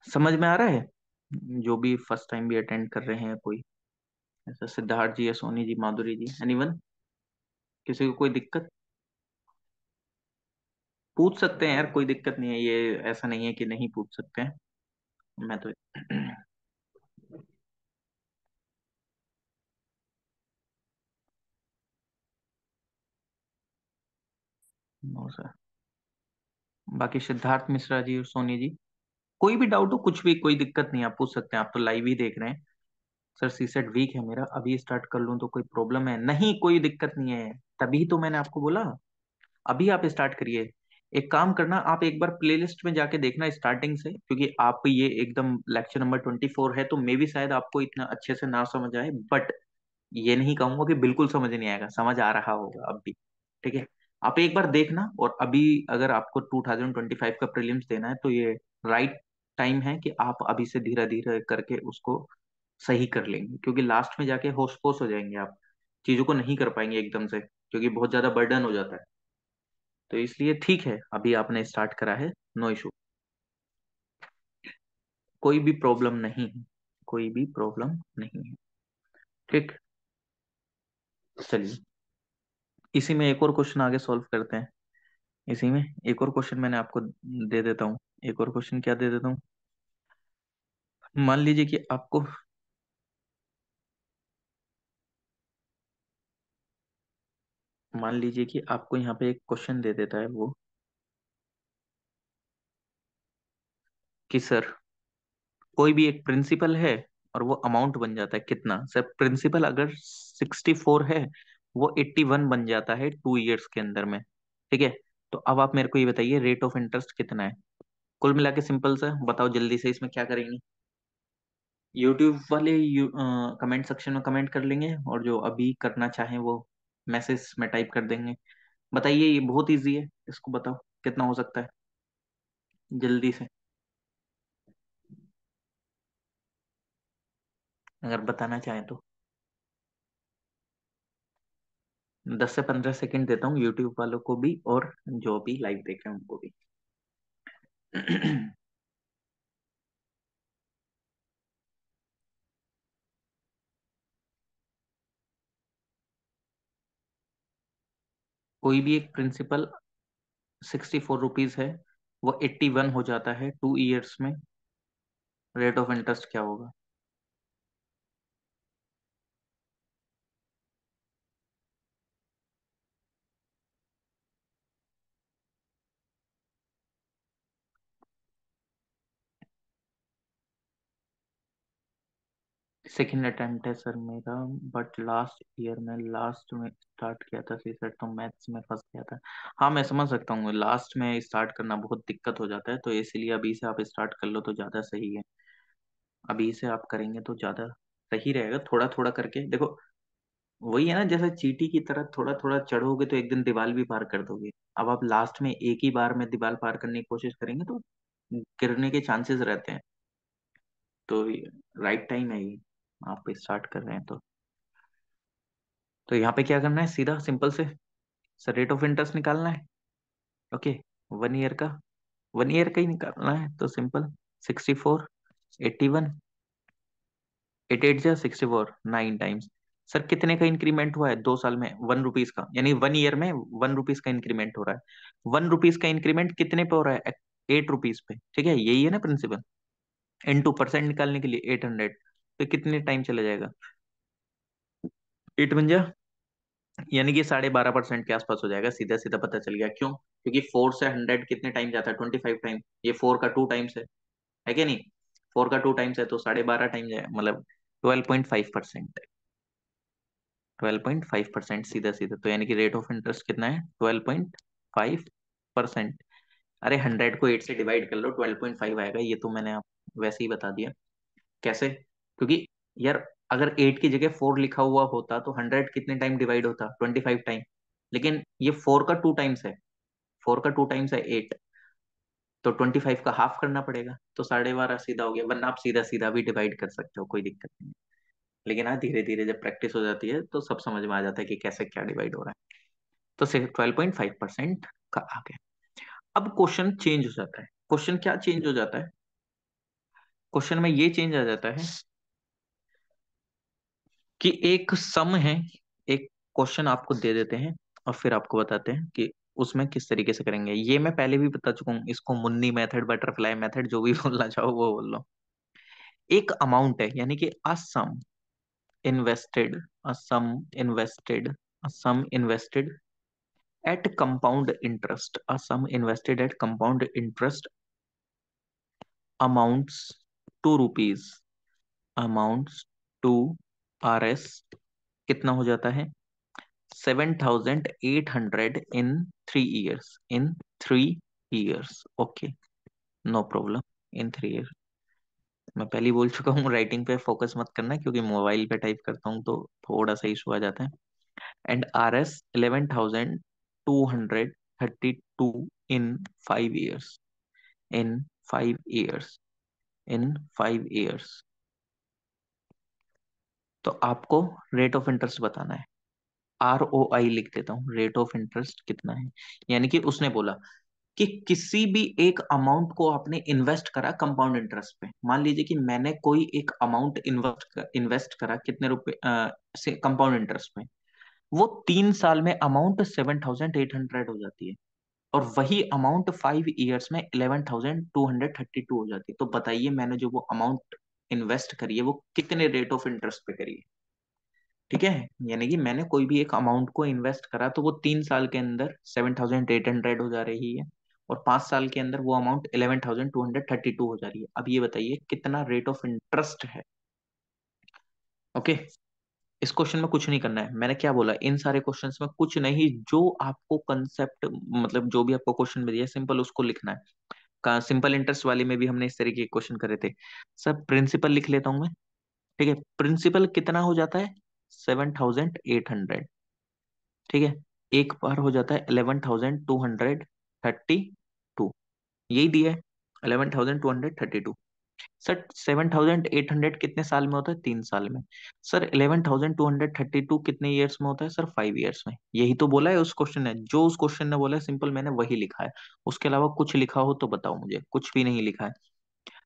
समझ में आ रहा है? जो भी फर्स्ट टाइम भी अटेंड कर रहे हैं कोई, ऐसा सिद्धार्थ जी या सोनी जी, माधुरी जी, एनीवन, किसी को कोई दिक्कत? पूछ सकते हैं यार, कोई दिक्कत नहीं है, ये ऐसा नहीं है कि नहीं पूछ सकते हैं। मैं तो नो सर। बाकी सिद्धार्थ मिश्रा जी और सोनी जी, कोई भी डाउट हो, कुछ भी, कोई दिक्कत नहीं, आप पूछ सकते हैं। आप तो लाइव ही देख रहे हैं। सर सी सेट वीक है मेरा, अभी स्टार्ट कर लूं तो कोई प्रॉब्लम है? नहीं, कोई दिक्कत नहीं है। तभी तो मैंने आपको बोला अभी आप स्टार्ट करिए। एक काम करना, आप एक बार प्लेलिस्ट में जाके देखना स्टार्टिंग से, क्योंकि आप ये एकदम लेक्चर नंबर 24 है, तो मे भी शायद आपको इतना अच्छे से ना समझ आए, बट ये नहीं कहूंगा कि बिल्कुल समझ नहीं आएगा, समझ आ रहा होगा अब भी। ठीक है, आप एक बार देखना। और अभी अगर आपको 2025 का प्रीलिम्स देना है, तो ये राइट टाइम है कि आप अभी से धीरे धीरे करके उसको सही कर लेंगे, क्योंकि लास्ट में जाके होश पोश हो जाएंगे आप, चीजों को नहीं कर पाएंगे एकदम से, क्योंकि बहुत ज्यादा बर्डन हो जाता है। तो इसलिए ठीक है, अभी आपने स्टार्ट करा है, नो इशू। कोई भी प्रॉब्लम नहीं है, कोई भी प्रॉब्लम नहीं है। ठीक, चलिए, इसी में एक और क्वेश्चन आगे सॉल्व करते हैं। इसी में एक और क्वेश्चन मैंने आपको दे देता हूँ। एक और क्वेश्चन क्या दे देता हूँ? मान लीजिए कि आपको, मान लीजिए कि आपको यहाँ पे एक क्वेश्चन दे देता है वो, कि सर कोई भी एक प्रिंसिपल है और वो अमाउंट बन जाता है कितना? सर प्रिंसिपल अगर 64 है, वो 81 बन जाता है 2 इयर्स के अंदर में। ठीक है, तो अब आप मेरे को ये बताइए रेट ऑफ इंटरेस्ट कितना है? कुल मिला के सिंपल सा बताओ जल्दी से, इसमें क्या करेंगे? यूट्यूब वाले कमेंट सेक्शन में कमेंट कर लेंगे, और जो अभी करना चाहें वो मैसेज में टाइप कर देंगे। बताइए, ये बहुत इजी है, इसको बताओ कितना हो सकता है जल्दी से, अगर बताना चाहें तो। 10 से 15 सेकंड देता हूँ यूट्यूब वालों को भी, और जो भी लाइव देख रहे हैं उनको भी। कोई भी एक प्रिंसिपल 64 रुपीज है, वो 81 हो जाता है 2 इयर्स में, रेट ऑफ इंटरेस्ट क्या होगा? सेकेंड अटेम्प्ट है सर मेरा, बट लास्ट ईयर में, लास्ट में स्टार्ट किया था सी सेट, तो मैथ्स में फंस गया था। हाँ मैं समझ सकता हूँ, लास्ट में स्टार्ट करना बहुत दिक्कत हो जाता है, तो इसलिए अभी से आप स्टार्ट कर लो तो ज्यादा सही है। अभी से आप करेंगे तो ज्यादा सही रहेगा, थोड़ा थोड़ा करके देखो। वही है ना, जैसे चींटी की तरह थोड़ा थोड़ा चढ़ोगे तो एक दिन दीवार भी पार कर दोगे। अब आप लास्ट में एक ही बार में दीवार पार करने की कोशिश करेंगे तो गिरने के चांसेस रहते हैं। तो राइट टाइम है ये, आप स्टार्ट कर रहे हैं तो यहाँ पे क्या करना है, सीधा सिंपल से सर रेट ऑफ इंटरेस्ट निकालना है। ओके, 1 ईयर का, 1 ईयर का ही निकालना है, तो सिंपल 64, 81, 8 8 जा 64, 9 टाइम्स। सर कितने का इंक्रीमेंट हुआ है 2 साल में? 1 रुपीज का, यानी 1 ईयर में 1 रुपीज का इंक्रीमेंट हो रहा है। 1 रुपीज का इंक्रीमेंट कितने पे हो रहा है? 8 रुपीज पे। ठीक है, यही है ना प्रिंसिपल। इनटू परसेंट निकालने के लिए 800, तो कितने टाइम चला जाएगा? 8 बन जा, यानी कि 12.5% के आसपास हो जाएगा, सीधा सीधा पता चल गया क्यों। क्योंकि 4 से 100 कितने टाइम जाता है? 25 टाइम। ये 4 का 2 टाइम्स है क्या नहीं? 4 का 2 टाइम्स है तो 12.5 टाइम जाए, मतलब 12.5%। 12.5% सीधा सीधा। तो यानी कि रेट ऑफ इंटरेस्ट कितना है? 12.5%। अरे 100 को 8 से डिवाइड कर लो, 12.5 आएगा। ये तो मैंने आप वैसे ही बता दिया। कैसे? क्योंकि यार अगर 8 की जगह 4 लिखा हुआ होता तो 100 कितने टाइम डिवाइड होता? 25 टाइम। लेकिन ये 4 का 2 टाइम्स है, 4 का 2 टाइम्स है 8, तो 25 का हाफ करना पड़ेगा, तो 12.5 सीधा हो गया। वरना आप सीधा सीधा भी डिवाइड कर सकते हो, कोई दिक्कत नहीं है। लेकिन हाँ, धीरे धीरे जब प्रैक्टिस हो जाती है तो सब समझ में आ जाता है कि कैसे क्या डिवाइड हो रहा है। तो सिर्फ 12.5% का आ गया। अब क्वेश्चन चेंज हो जाता है। क्वेश्चन क्या चेंज हो जाता है? क्वेश्चन में ये चेंज आ जाता है कि एक सम है, एक क्वेश्चन आपको दे देते हैं और फिर आपको बताते हैं कि उसमें किस तरीके से करेंगे। ये मैं पहले भी बता चुका हूँ, इसको मुन्नी मेथड, बटरफ्लाई मेथड, जो भी बोलना चाहो वो बोल लो। एक अमाउंट है, यानी कि a sum invested, a sum invested, a sum invested at compound interest, a sum invested at compound interest amounts to rupees, amounts to RS, कितना हो जाता है? 7,800 in 3 years, in 3 years। Okay, no problem. In 3 years। मैं पहले ही बोल चुका हूँ, writing पे फोकस मत करना, क्योंकि मोबाइल पे टाइप करता हूँ तो थोड़ा सा इशू आ जाता है। And RS 11,232 in 5 years, in 5 years, in 5 years। तो आपको रेट ऑफ इंटरेस्ट बताना है। ROI लिख देता हूँ, रेट ऑफ इंटरेस्ट कितना है। यानी कि उसने बोला कि किसी भी एक अमाउंट को आपने इन्वेस्ट करा कंपाउंड इंटरेस्ट पे। मान लीजिए कि मैंने कोई एक अमाउंट इन्वेस्ट करा, कितने रुपए से कंपाउंड इंटरेस्ट में, वो 3 साल में अमाउंट 7,800 हो जाती है, और वही अमाउंट 5 years में 11,232 हो जाती है। तो बताइए, मैंने जो वो अमाउंट इन्वेस्ट करी है वो कितने रेट ऑफ इंटरेस्ट पे करी है? ठीक है, यानी कि मैंने कोई भी एक अमाउंट को इन्वेस्ट करा तो वो 3 साल के अंदर 7,800 हो जा रही है, और 5 साल के अंदर वो अमाउंट 11,232 हो जा रही है। अब ये बताइए कितना रेट ऑफ इंटरेस्ट है। ओके, इस क्वेश्चन में कुछ नहीं करना है। मैंने क्या बोला, इन सारे क्वेश्चंस में कुछ नहीं, जो आपको कंसेप्ट, मतलब जो भी आपको क्वेश्चन में दिया सिंपल उसको लिखना है। सिंपल इंटरेस्ट वाले में भी हमने इस तरीके के क्वेश्चन करे थे। सब प्रिंसिपल लिख लेता हूं मैं। ठीक है, प्रिंसिपल कितना हो जाता है? 7,800। ठीक है, एक बार हो जाता है 11,232, यही दिया है, 11,232। सर 7,800 कितने साल में होता है? 3 साल में। सर 11,232 कितने ईयर्स में होता है? सर 5 years में। यही तो बोला है उस क्वेश्चन ने, जो उस क्वेश्चन ने बोला है सिंपल मैंने वही लिखा है। उसके अलावा कुछ लिखा हो तो बताओ मुझे, कुछ भी नहीं लिखा है।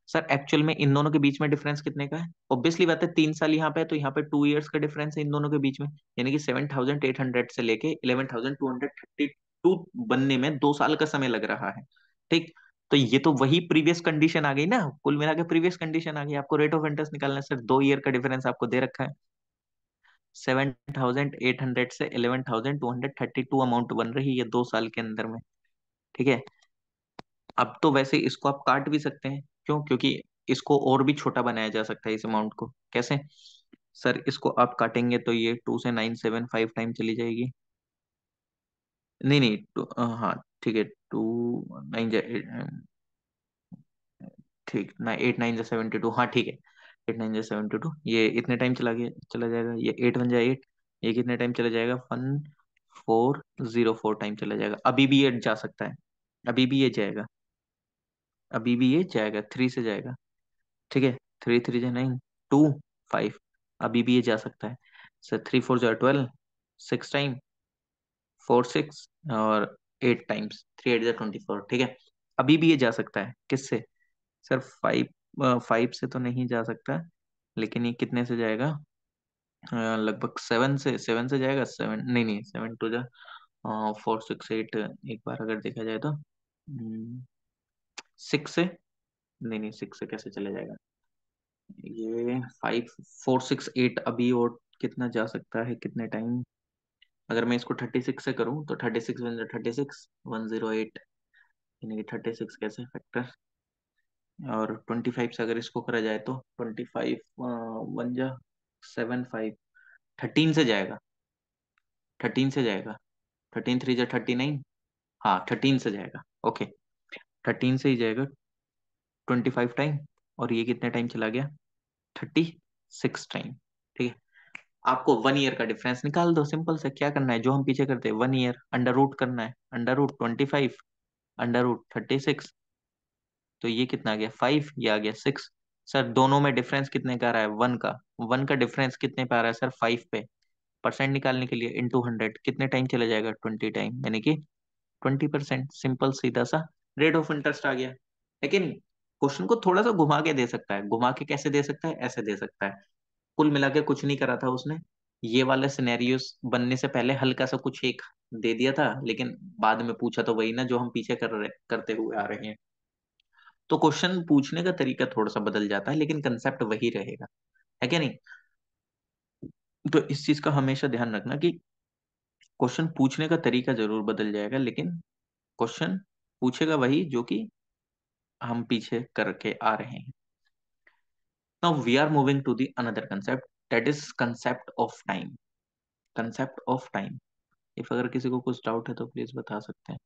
सर एक्चुअल में इन दोनों के बीच में डिफरेंस कितने का है? ऑब्वियसली बात है, 3 साल यहाँ पे है तो यहाँ पे 2 years का डिफरेंस है इन दोनों के बीच में। यानी कि 7,800 से लेके 11,232 बनने में 2 साल का समय लग रहा है। ठीक, तो ये तो वही प्रीवियस कंडीशन आ गई ना, कुल मिला के प्रीवियस कंडीशन आ गई। आपको रेट ऑफ इंटरेस्ट निकालना है सर, 2 ईयर का डिफरेंस आपको दे रखा है। 7,800 से 11,232 अमाउंट बन रही है 2 साल के अंदर में। ठीक है, अब तो वैसे इसको आप काट भी सकते हैं, क्यों? क्योंकि इसको और भी छोटा बनाया जा सकता है इस अमाउंट को। कैसे? सर इसको आप काटेंगे तो ये 2 से 975 टाइम चली जाएगी। नहीं नहीं, हाँ ठीक है, 2 9, ठीक ना, 8 9 जा 72, हाँ ठीक है, 8 9 जा 72, ये इतने टाइम चला गया, चला जाएगा। ये 8 1 जा 8, ये कितने टाइम चला जाएगा? 1404 टाइम चला जाएगा। अभी भी ये जा सकता है, अभी भी ये जाएगा, अभी भी ये जाएगा, 3 से जाएगा। ठीक है, 3 3 जा 9, 2 5, अभी भी ये जा सकता है। सर 3 4 जा 12, 6 टाइम, 4 6, और 8 टाइम्स, 3 8 जा 24। ठीक है, अभी भी ये जा सकता है। किससे? सर 5 से तो नहीं जा सकता, लेकिन ये कितने से जाएगा? लगभग 7 से जाएगा। 7 नहीं नहीं, 7 2 जा 4 6 8, एक बार अगर देखा जाए तो 6 से, नहीं नहीं, 6 से कैसे चला जाएगा? ये 5 4 6 8, अभी और कितना जा सकता है, कितने टाइम? अगर मैं इसको 36 से करूं तो 36 1 36 108, यानी कि 36 कैसे फैक्टर। और 25 से अगर इसको करा जाए तो 25 1 जा 7 5, 13 से जाएगा। 13 से जाएगा, 13 3 जा 39, हाँ 13 से जाएगा, ओके। 13 से ही जाएगा 25 टाइम, और ये कितने टाइम चला गया, 36 टाइम। ठीक है, आपको 1 ईयर का डिफरेंस निकाल दो, सिंपल से। क्या करना है, जो हम पीछे करते हैं, 1 ईयर अंडर रूट करना है, अंडर रूट 25 अंडर रूट 36, तो ये कितना आ गया 5, ये आ गया 6। सर दोनों में डिफरेंस कितने का आ रहा है, 1 का। 1 का डिफरेंस कितने पे आ रहा है सर, 5 पे। परसेंट निकालने के लिए इंटू 100 कितने टाइम चला जाएगा, 20 टाइम, यानी कि 20%। सिंपल सीधा सा रेट ऑफ इंटरेस्ट आ गया, है कि नहीं। क्वेश्चन को थोड़ा सा घुमा के दे सकता है, घुमा के कैसे दे सकता है, ऐसे दे सकता है। कुल मिला के कुछ नहीं करा था उसने, ये वाला सिनेरियोस बनने से पहले हल्का सा कुछ एक दे दिया था, लेकिन बाद में पूछा तो वही ना जो हम पीछे करते हुए आ रहे हैं। तो क्वेश्चन पूछने का तरीका थोड़ा सा बदल जाता है, लेकिन कंसेप्ट वही रहेगा, है क्या नहीं। तो इस चीज का हमेशा ध्यान रखना कि क्वेश्चन पूछने का तरीका जरूर बदल जाएगा, लेकिन क्वेश्चन पूछेगा वही जो कि हम पीछे करके आ रहे हैं। Now we are moving to the another concept, that is concept of time. Concept of time, if अगर किसी को कुछ डाउट है तो प्लीज बता सकते हैं।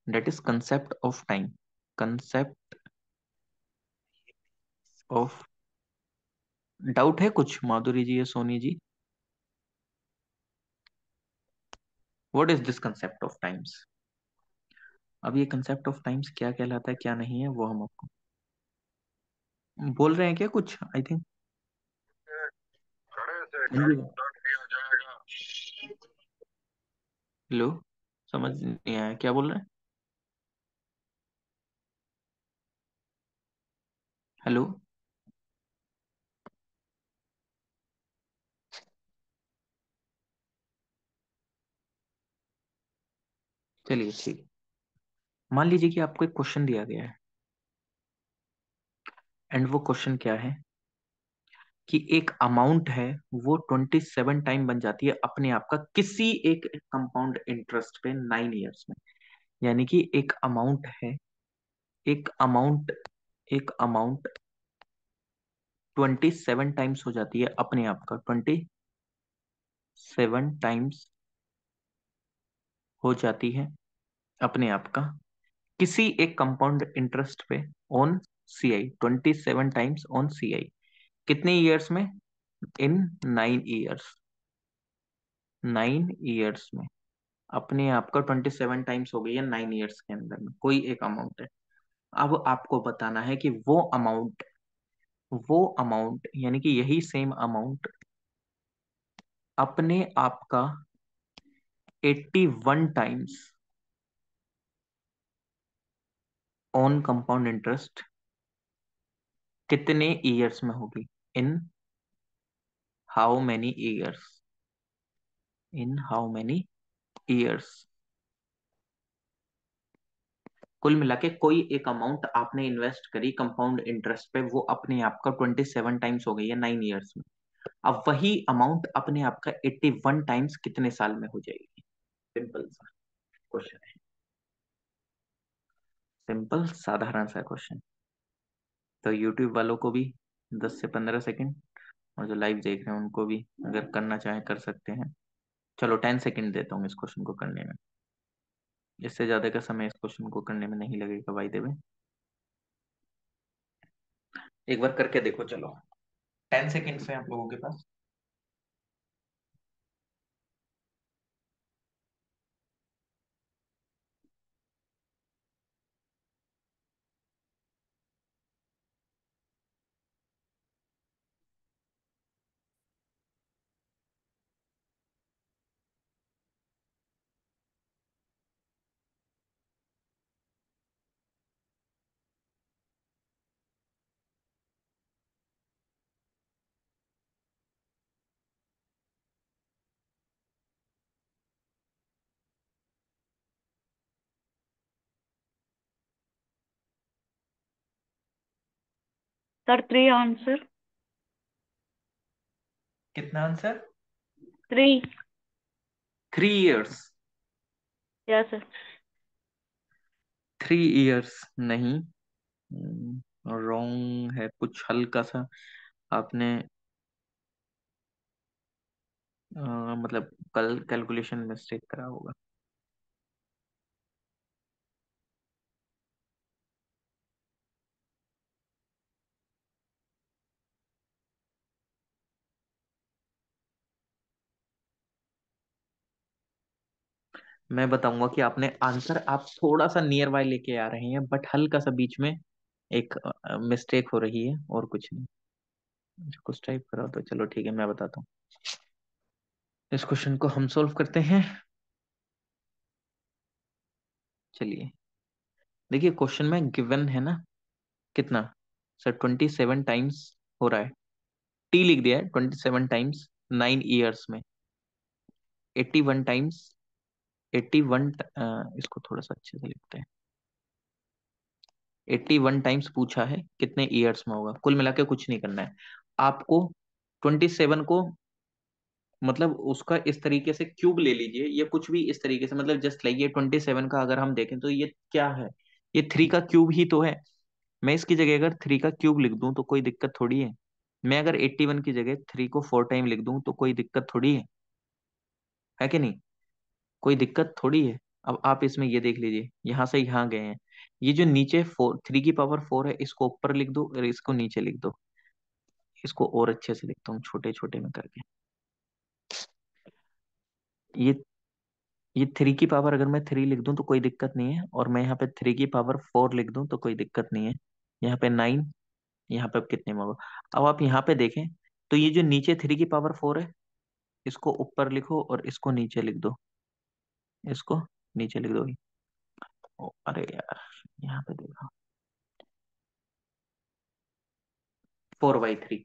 That is concept of time, concept of. Doubt है कुछ माधुरी जी या Soni ji, what is this concept of times. अब ये कंसेप्ट ऑफ टाइम्स क्या कहलाता है क्या नहीं है, वो हम आपको बोल रहे हैं क्या कुछ, आई थिंक। हेलो, समझ नहीं आया क्या बोल रहे हैं। हेलो, चलिए ठीक। मान लीजिए कि आपको एक क्वेश्चन दिया गया है, एंड वो क्वेश्चन क्या है कि एक अमाउंट है, वो 27 टाइम बन जाती है अपने आप का किसी एक कंपाउंड इंटरेस्ट पे 9 ईयर्स में। यानी कि एक अमाउंट एक अमाउंट 27 टाइम्स हो जाती है अपने आप का, 27 टाइम्स हो जाती है अपने आप का किसी एक कंपाउंड इंटरेस्ट पे on CI, 27 times on CI। कितने ईयर्स में, इन 9 ईयर्स, 9 ईयर्स में अपने आप का 27 टाइम्स हो गई है 9 ईयर्स के अंदर में, कोई एक अमाउंट है। अब आपको बताना है कि वो अमाउंट यानी कि यही सेम अमाउंट अपने आप का 81 टाइम्स ऑन कंपाउंड इंटरेस्ट कितने ईयर्स में होगी, in how many years, in how many years. कुल मिला के कोई एक अमाउंट आपने इन्वेस्ट करी कंपाउंड इंटरेस्ट पे, वो अपने आप का 27 टाइम्स हो गई है 9 ईयर्स में। अब वही अमाउंट अपने आप का 81 टाइम्स कितने साल में हो जाएगी। सिंपल सा क्वेश्चन है, सिंपल साधारण सा क्वेश्चन। तो यूट्यूब वालों को भी 10 से 15 सेकंड, और जो लाइव देख रहे हैं उनको भी अगर करना चाहें कर सकते हैं। चलो 10 सेकंड देता हूँ इस क्वेश्चन को करने में, इससे ज्यादा का समय इस क्वेश्चन को करने में नहीं लगेगा भाई देवे। एक बार करके देखो, चलो 10 सेकंड है आप लोगों के पास। Sir 3 answer. कितना answer, 3। 3 years. Yes sir. 3 years नहीं, रॉन्ग है कुछ हल्का सा। आपने मतलब कल कैलकुलेशन मिस्टेक करा होगा। मैं बताऊंगा कि आपने आंसर आप थोड़ा सा नियर बाय लेके आ रहे हैं, बट हल्का सा बीच में एक मिस्टेक हो रही है और कुछ नहीं। अच्छा, कुछ टाइप करा तो चलो ठीक है, मैं बताता हूँ। इस क्वेश्चन को हम सॉल्व करते हैं। चलिए, देखिए क्वेश्चन में गिवन है ना, कितना सर 27 टाइम्स हो रहा है। टी लिख दिया है 27 टाइम्स 9 ईयर्स में। 81 टाइम्स 81, इसको थोड़ा सा अच्छे से लिखते हैं। 81 टाइम्स पूछा है कितने ईयर्स में होगा, कुल मिला के कुछ नहीं करना है आपको। 27 को मतलब उसका इस तरीके से क्यूब ले लीजिए, या कुछ भी इस तरीके से, मतलब जस्ट लाइक ये 27 का अगर हम देखें तो ये क्या है, ये 3 का क्यूब ही तो है। मैं इसकी जगह अगर 3 का क्यूब लिख दूं तो कोई दिक्कत थोड़ी है। मैं अगर 81 की जगह 3 को 4 टाइम लिख दूं तो कोई दिक्कत थोड़ी है कि नहीं? कोई दिक्कत थोड़ी है। अब आप इसमें ये देख लीजिए, यहाँ से यहाँ गए हैं, ये जो नीचे 3 की पावर 4 है, इसको ऊपर लिख दो और इसको नीचे लिख दो। इसको और अच्छे से लिखता हूँ छोटे छोटे में करके। ये ये 3 की पावर अगर मैं 3 लिख दूं तो कोई दिक्कत नहीं है, और मैं यहाँ पे 3 की पावर 4 लिख दूं तो कोई दिक्कत नहीं है। यहाँ पे 9, यहाँ पे अब कितने में होगा? अब आप यहाँ पे देखें तो ये जो नीचे 3 की पावर 4 है, इसको ऊपर लिखो और इसको नीचे लिख दो। इसको नीचे लिख दो। अरे यार, यहाँ पे देखो 4/3,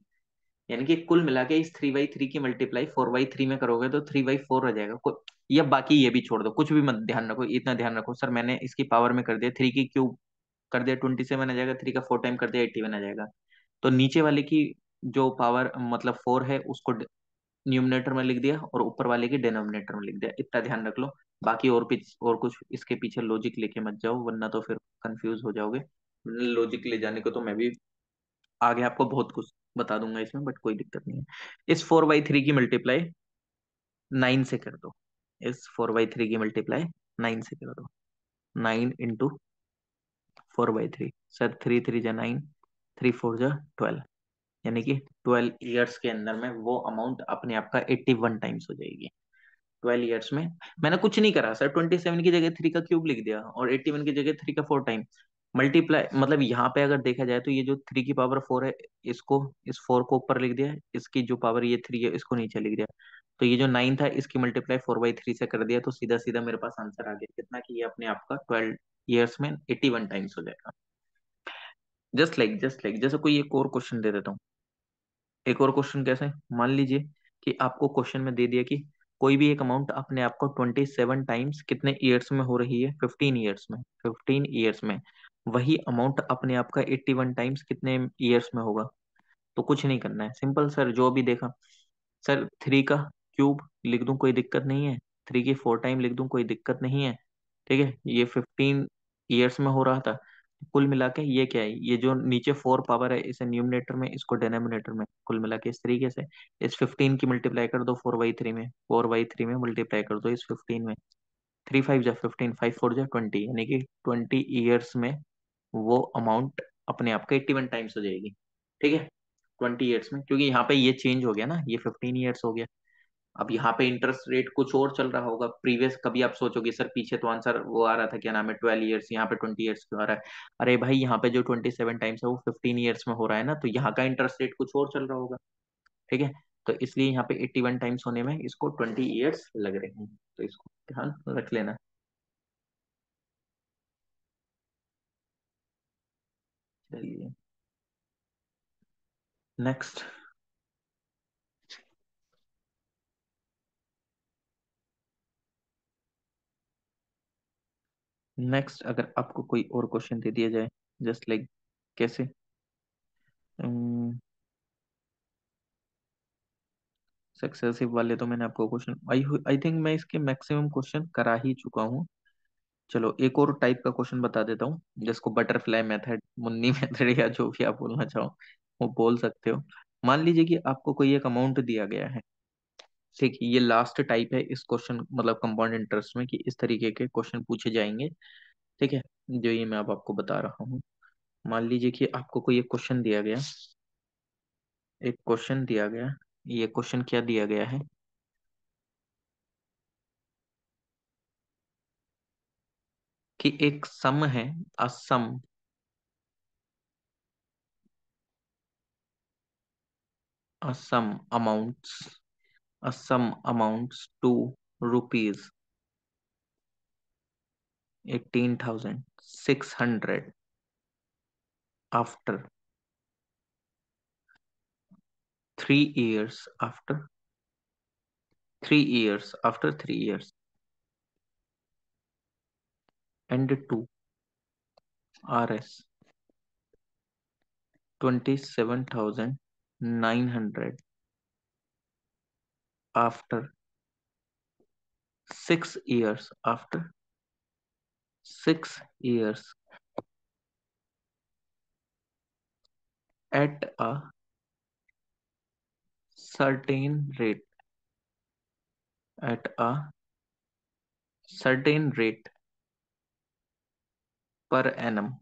यानी कि कुल मिला के इस 3/3 की मल्टीप्लाई 4/3 में करोगे तो 3/4 रह जाएगा। या बाकी ये भी छोड़ दो, कुछ भी मत ध्यान रखो, इतना ध्यान रखो सर मैंने इसकी पावर में कर दिया, 3 की क्यूब कर दिया 27 आ जाएगा, 3 का 4 टाइम कर दिया 81 आ जाएगा। तो नीचे वाले की जो पावर मतलब 4 है उसको न्यूमिनेटर में लिख दिया और ऊपर वाले की डिनोमिनेटर में लिख दिया, इतना ध्यान रख लो। बाकी और कुछ इसके पीछे लॉजिक लेके मत जाओ, वरना तो फिर कंफ्यूज हो जाओगे। लॉजिक ले जाने को तो मैं भी आगे आपको बहुत कुछ बता दूंगा इसमें, बट कोई दिक्कत नहीं है। इस 4/3 की मल्टीप्लाई 9 से कर दो। इस 4/3 की मल्टीप्लाई 9 से कर दो। 9 × 4/3 सर, 3 3 जा 9, 3 4 जा 12, यानी कि 12 ईयर्स के अंदर में वो अमाउंट अपने आप का 81 टाइम्स हो जाएगी। 12 ईयर्स में मैंने कुछ नहीं करा सर, 27 की जगह 3 का क्यूब लिख दिया और 81 की जगह 3 का 4 टाइम मल्टीप्लाई। मतलब यहाँ पे अगर देखा जाए तो ये जो 3 की पावर 4 है, इसको इस 4 को ऊपर लिख दिया, इसकी जो पावर ये 3 है इसको नीचे लिख दिया। तो ये जो 9 था इसकी मल्टीप्लाई 4/3 से कर दिया, तो सीधा सीधा मेरे पास आंसर आ गया कितना, कि ये अपने आप का 12 ईयर्स में 81 टाइम्स हो जाएगा। जस्ट लाइक जैसे कोई एक और क्वेश्चन दे देता हूँ। एक और क्वेश्चन कैसे, मान लीजिए कि आपको क्वेश्चन में दे दिया कि कोई भी एक अमाउंट अपने आप को 27 टाइम्स कितने ईयर्स में हो रही है, 15 ईयर्स में। 15 ईयर्स में वही अमाउंट अपने आप का 81 टाइम्स कितने ईयर्स में होगा। तो कुछ नहीं करना है, सिंपल सर, जो भी देखा सर, 3 का क्यूब लिख दूं कोई दिक्कत नहीं है, 3 की 4 टाइम लिख दूं कोई दिक्कत नहीं है। ठीक है, ये 15 ईयर्स में हो रहा था। कुल मिला के ये क्या है, ये जो नीचे 4 पावर है इसे न्यूमिनेटर में, इसको डिनोमिनेटर में, कुल मिला के इस तरीके से इस 15 की मल्टीप्लाई कर दो 4/3 में, 4/3 में मल्टीप्लाई कर दो इस 15 में। 3 5 जा 15, 5 4 जा 20, यानी कि 20 ईयर्स में वो अमाउंट अपने आप का 81 टाइम्स हो जाएगी। ठीक है, 20 ईयर्स में, क्योंकि यहाँ पे ये चेंज हो गया ना, ये 15 ईयर्स हो गया। अब यहाँ पे इंटरेस्ट रेट कुछ और चल रहा होगा प्रीवियस, कभी आप सोचोगे सर पीछे तो आंसर वो आ रहा था, क्या नाम है, 12 ईयर्स, यहाँ पे 20 ईयर्स क्यों आ रहा है? अरे भाई, यहाँ पे जो 27 टाइम्स है वो 15 ईयर्स में हो रहा है ना, तो यहाँ का इंटरेस्ट रेट कुछ और चल रहा होगा। ठीक है, तो इसलिए यहाँ पे 81 टाइम्स होने में इसको 20 ईयर्स लग रहे हैं, तो इसको ध्यान रख लेना। चलिए, नेक्स्ट। नेक्स्ट अगर आपको कोई और क्वेश्चन दे दिया जाए, जस्ट लाइक कैसे, सक्सेसिव वाले तो मैंने आपको क्वेश्चन, आई आई थिंक मैं इसके मैक्सिमम क्वेश्चन करा ही चुका हूँ। चलो एक और टाइप का क्वेश्चन बता देता हूँ, जिसको बटरफ्लाई मेथड, मुन्नी मेथड या जो भी आप बोलना चाहो वो बोल सकते हो। मान लीजिए कि आपको कोई एक अमाउंट दिया गया है। ठीक है, ये लास्ट टाइप है इस क्वेश्चन मतलब कंपाउंड इंटरेस्ट में, कि इस तरीके के क्वेश्चन पूछे जाएंगे। ठीक है, जो ये मैं अब आपको बता रहा हूँ। मान लीजिए कि आपको कोई एक क्वेश्चन दिया गया, एक क्वेश्चन दिया गया। ये क्वेश्चन क्या दिया गया है कि एक सम है, a sum, a sum amounts, a sum amounts to rupees 18,600 after 3 years, after 3 years, after 3 years, and to Rs 27,900 after 6 years, after 6 years, at a certain rate, at a certain rate per annum,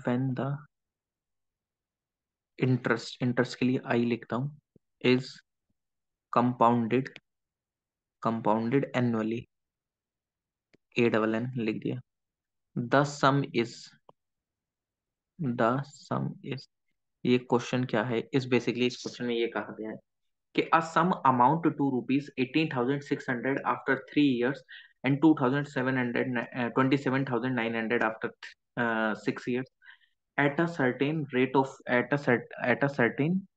when the interest के लिए आई लिखता हूँ, is compounded, compounded annually, a double n लिख दिया। the sum is the sum is ये question क्या है, इस बेसिकली इस क्वेश्चन में ये कहा गया है कि a sum amount to rupees 18,600 after 3 years and 2,700 27,900 after 6 years at a certain rate of at a certain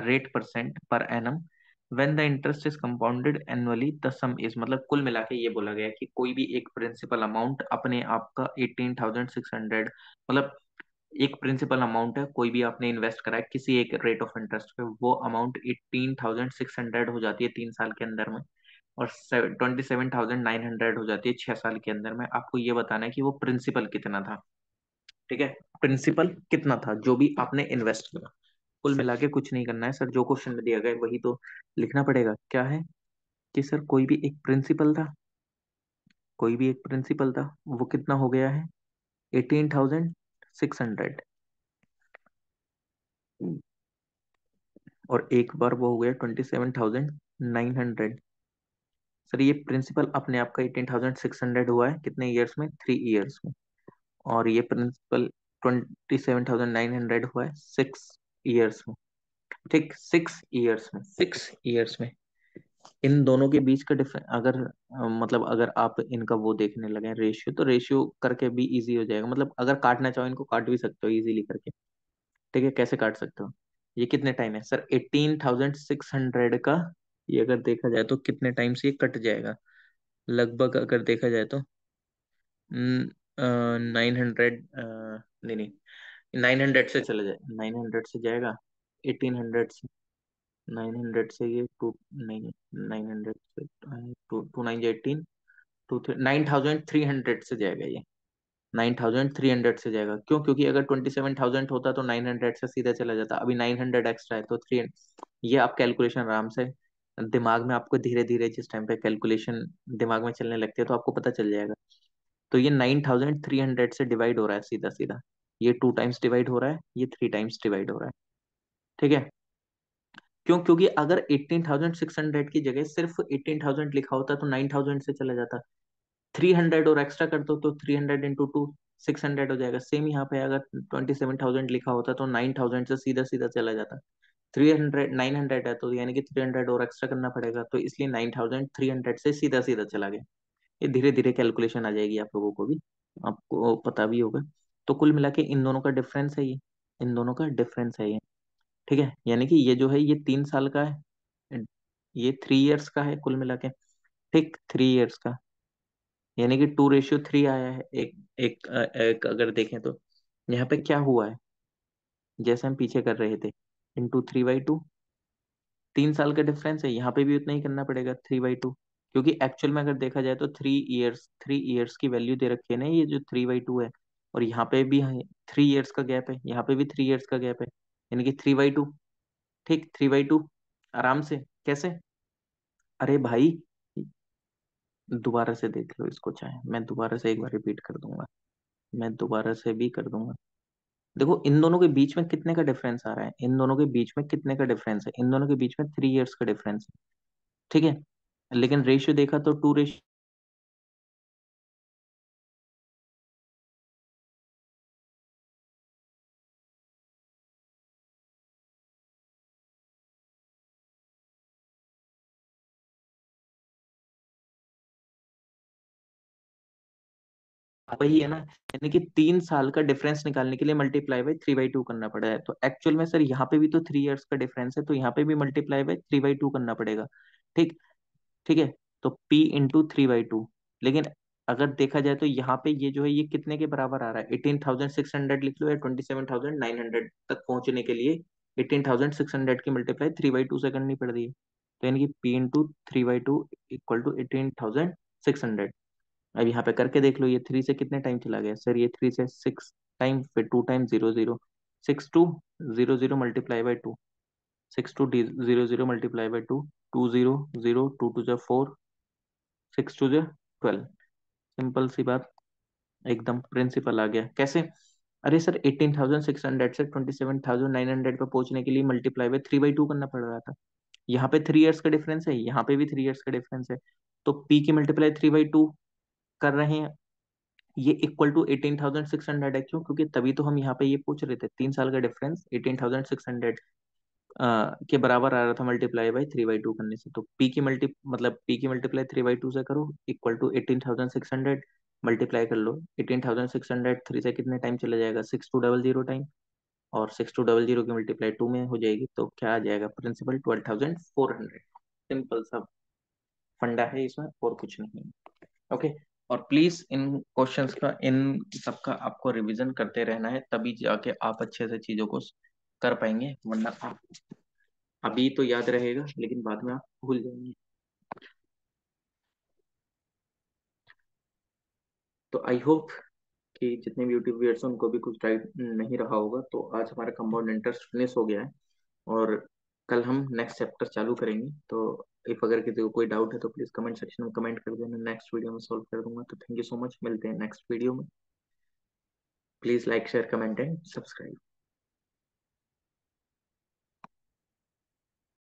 rate percent per annum when the interest is compounded annually the sum is, मतलब कुल मिला के ये बोला गया है कि कोई भी एक प्रिंसिपल अमाउंट अपने आप का 18,600, मतलब एक प्रिंसिपल अमाउंट है, कोई भी आपने इन्वेस्ट करा है किसी एक रेट ऑफ इंटरेस्ट पे, वो अमाउंट 18,600 हो जाती है 3 साल के अंदर में, और 27,900 हो जाती है 6 साल के अंदर में। आपको ये बताना है कि वो प्रिंसिपल कितना था। ठीक है, प्रिंसिपल कितना था जो भी आपने इन्वेस्ट किया। कुल मिला के कुछ नहीं करना है सर, जो क्वेश्चन में दिया गया है वही तो लिखना पड़ेगा। क्या है कि सर कोई भी एक प्रिंसिपल था, कोई भी एक प्रिंसिपल था, वो कितना हो गया है 18,600, और एक बार वो हो गया 27,900। सर ये प्रिंसिपल अपने आप का 18,600 हुआ है कितने ईयर्स में, 3 ईयर्स में, और ये प्रिंसिपल 27,900 हुआ है 6 ईयर्स में। ठीक, 6 ईयर्स में, 6 ईयर्स में इन दोनों के बीच का डिफरेंस अगर मतलब अगर आप इनका वो देखने लगे रेशियो, तो रेशियो करके भी इजी हो जाएगा, मतलब अगर काटना चाहो इनको काट भी सकते हो इजीली करके। ठीक है, कैसे काट सकते हो, ये कितने टाइम है सर 18,600 का, ये अगर देखा जाए तो कितने टाइम से ये कट जाएगा, लगभग अगर देखा जाए तो 900, नहीं नहीं, 900 से चला जाए, 900 से जाएगा 1800 से, 900 से ये टू, नहीं 900 से टू, 2 9 18, 9,300 से जाएगा ये, 9,300 से जाएगा। क्यों, क्योंकि अगर 27,000 होता तो 900 से सीधा चला जाता, अभी 900 एक्स्ट्रा है तो 3। ये आप कैलकुलेशन आराम से दिमाग में, आपको धीरे धीरे जिस टाइम पे कैलकुलेशन दिमाग में चलने लगती है तो आपको पता चल जाएगा। तो ये 9,300 से डिवाइड हो रहा है सीधा सीधा, ये 2 टाइम्स डिवाइड हो रहा है, ये 3 टाइम्स डिवाइड हो रहा है। ठीक है, क्यों, क्योंकि अगर 18,600 की जगह सिर्फ 18,000 लिखा होता तो 9,000 से चला जाता, 300 और एक्स्ट्रा कर दो तो 300 × 2 600 हो जाएगा। सेम यहाँ पे अगर 27,000 लिखा होता तो 9,000 से सीधा सीधा चला जाता, 900 है तो यानी कि 300 और एक्स्ट्रा करना पड़ेगा, तो इसलिए 9,300 से सीधा सीधा चला गया। ये धीरे धीरे कैलकुलेशन आ जाएगी आप लोगों को भी, आपको पता भी होगा। तो कुल मिला के इन दोनों का डिफरेंस है ये, इन दोनों का डिफरेंस है ये। ठीक है, यानी कि ये जो है ये 3 साल का है, ये 3 इयर्स का है कुल मिला के। ठीक, 3 इयर्स का, यानी कि 2:3 आया है। एक अगर देखें तो यहाँ पे क्या हुआ है, जैसे हम पीछे कर रहे थे, इंटू 3/2, 3 साल का डिफरेंस है, यहाँ पे भी उतना ही करना पड़ेगा 3/2, क्योंकि एक्चुअल में अगर देखा जाए तो 3 ईयर्स, 3 ईयर्स की वैल्यू दे रखी है ना, ये जो 3/2 है। और यहाँ पे भी 3 ईयर्स का गैप है, यहाँ पे भी 3 ईयर्स का गैप है, यानी कि 3/2। ठीक, 3/2 आराम से। कैसे? अरे भाई, दोबारा से देख लो इसको, चाहे मैं दोबारा से एक बार रिपीट कर दूंगा, मैं दोबारा से भी कर दूंगा। देखो इन दोनों के बीच में कितने का डिफरेंस आ रहा है, इन दोनों के बीच में कितने का डिफरेंस है, इन दोनों के बीच में 3 ईयर्स का डिफरेंस है। ठीक है, लेकिन रेशियो देखा तो 2 रेशियो। वही है ना, यानी कि 3 साल का डिफरेंस निकालने के लिए मल्टीप्लाई बाई 3/2 करना पड़ा है। तो एक्चुअल में सर यहाँ पे भी तो 3 ईयर्स का डिफरेंस है, तो यहाँ पे भी मल्टीप्लाई बाई 3/2 करना पड़ेगा। ठीक, ठीक है। तो P इंटू 3/2। लेकिन अगर देखा जाए तो यहाँ पे ये जो है, ये कितने के बराबर आ रहा है? 18,600 लिख लो, या 27,900 तक पहुंचने के लिए 18,600 की मल्टीप्लाई 3/2 से करनी पड़ रही है। तो यानी कि P इंटू 3/2 इक्वल टू 18,600। अब यहाँ पे करके देख लो, ये 3 से कितने टाइम चला गया सर? ये 3 से 6 टाइम, फिर 2 time 0 0, 6 2 0 0 multiply by 2, 6 2 0 0 multiply by 2, 2 0 0, 2 2 4, 6 2 12। Simple सी बात, एकदम प्रिंसिपल आ गया। कैसे? अरे सर 18,600 से 27,900 पे पहुंचने के लिए मल्टीप्लाई बाई 3/2 करना पड़ रहा था। यहाँ पे 3 ईयर्स का डिफरेंस है, यहाँ पे भी 3 ईयर्स का डिफरेंस है। तो पी की मल्टीप्लाई 3/2 कर रहे हैं, ये इक्वल टू 18,600 है। क्यों? क्योंकि तभी तो हम यहाँ पे ये पूछ रहे थे, 3 साल का डिफरेंस 18,600 के बराबर आ रहा था मल्टीप्लाई बाई 3/2 करने से। तो पी की मल्टीप्लाई 3/2 से करो, इक्वल टू 18,600 मल्टीप्लाई कर लो। 18,600 3 से कितने टाइम चला जाएगा? 6 2 0 0 टाइम, और 6 2 0 0 की मल्टीप्लाई 2 में हो जाएगी, तो क्या आ जाएगा प्रिंसिपल? 12,400। सिंपल सा फंडा है इसमें, और कुछ नहीं। ओके। और प्लीज इन क्वेश्चंस का, इन सबका आपको रिवीजन करते रहना है, तभी जाके आप अच्छे से चीजों को कर पाएंगे, वरना आप अभी तो याद रहेगा लेकिन बाद में आप भूल जाएंगे। तो आई होप कि जितने भी यूट्यूब व्यूअर्स हैं उनको भी कुछ डाउट नहीं रहा होगा। तो आज हमारा कंपाउंड इंटरेस्ट फिनिश हो गया है, और कल हम नेक्स्ट चैप्टर चालू करेंगे। तो इफ अगर किसी को कोई डाउट है तो प्लीज कमेंट सेक्शन में कमेंट कर देना, नेक्स्ट वीडियो में सॉल्व कर दूंगा। तो थैंक यू सो मच, मिलते हैं नेक्स्ट वीडियो में। Please like share comment and subscribe.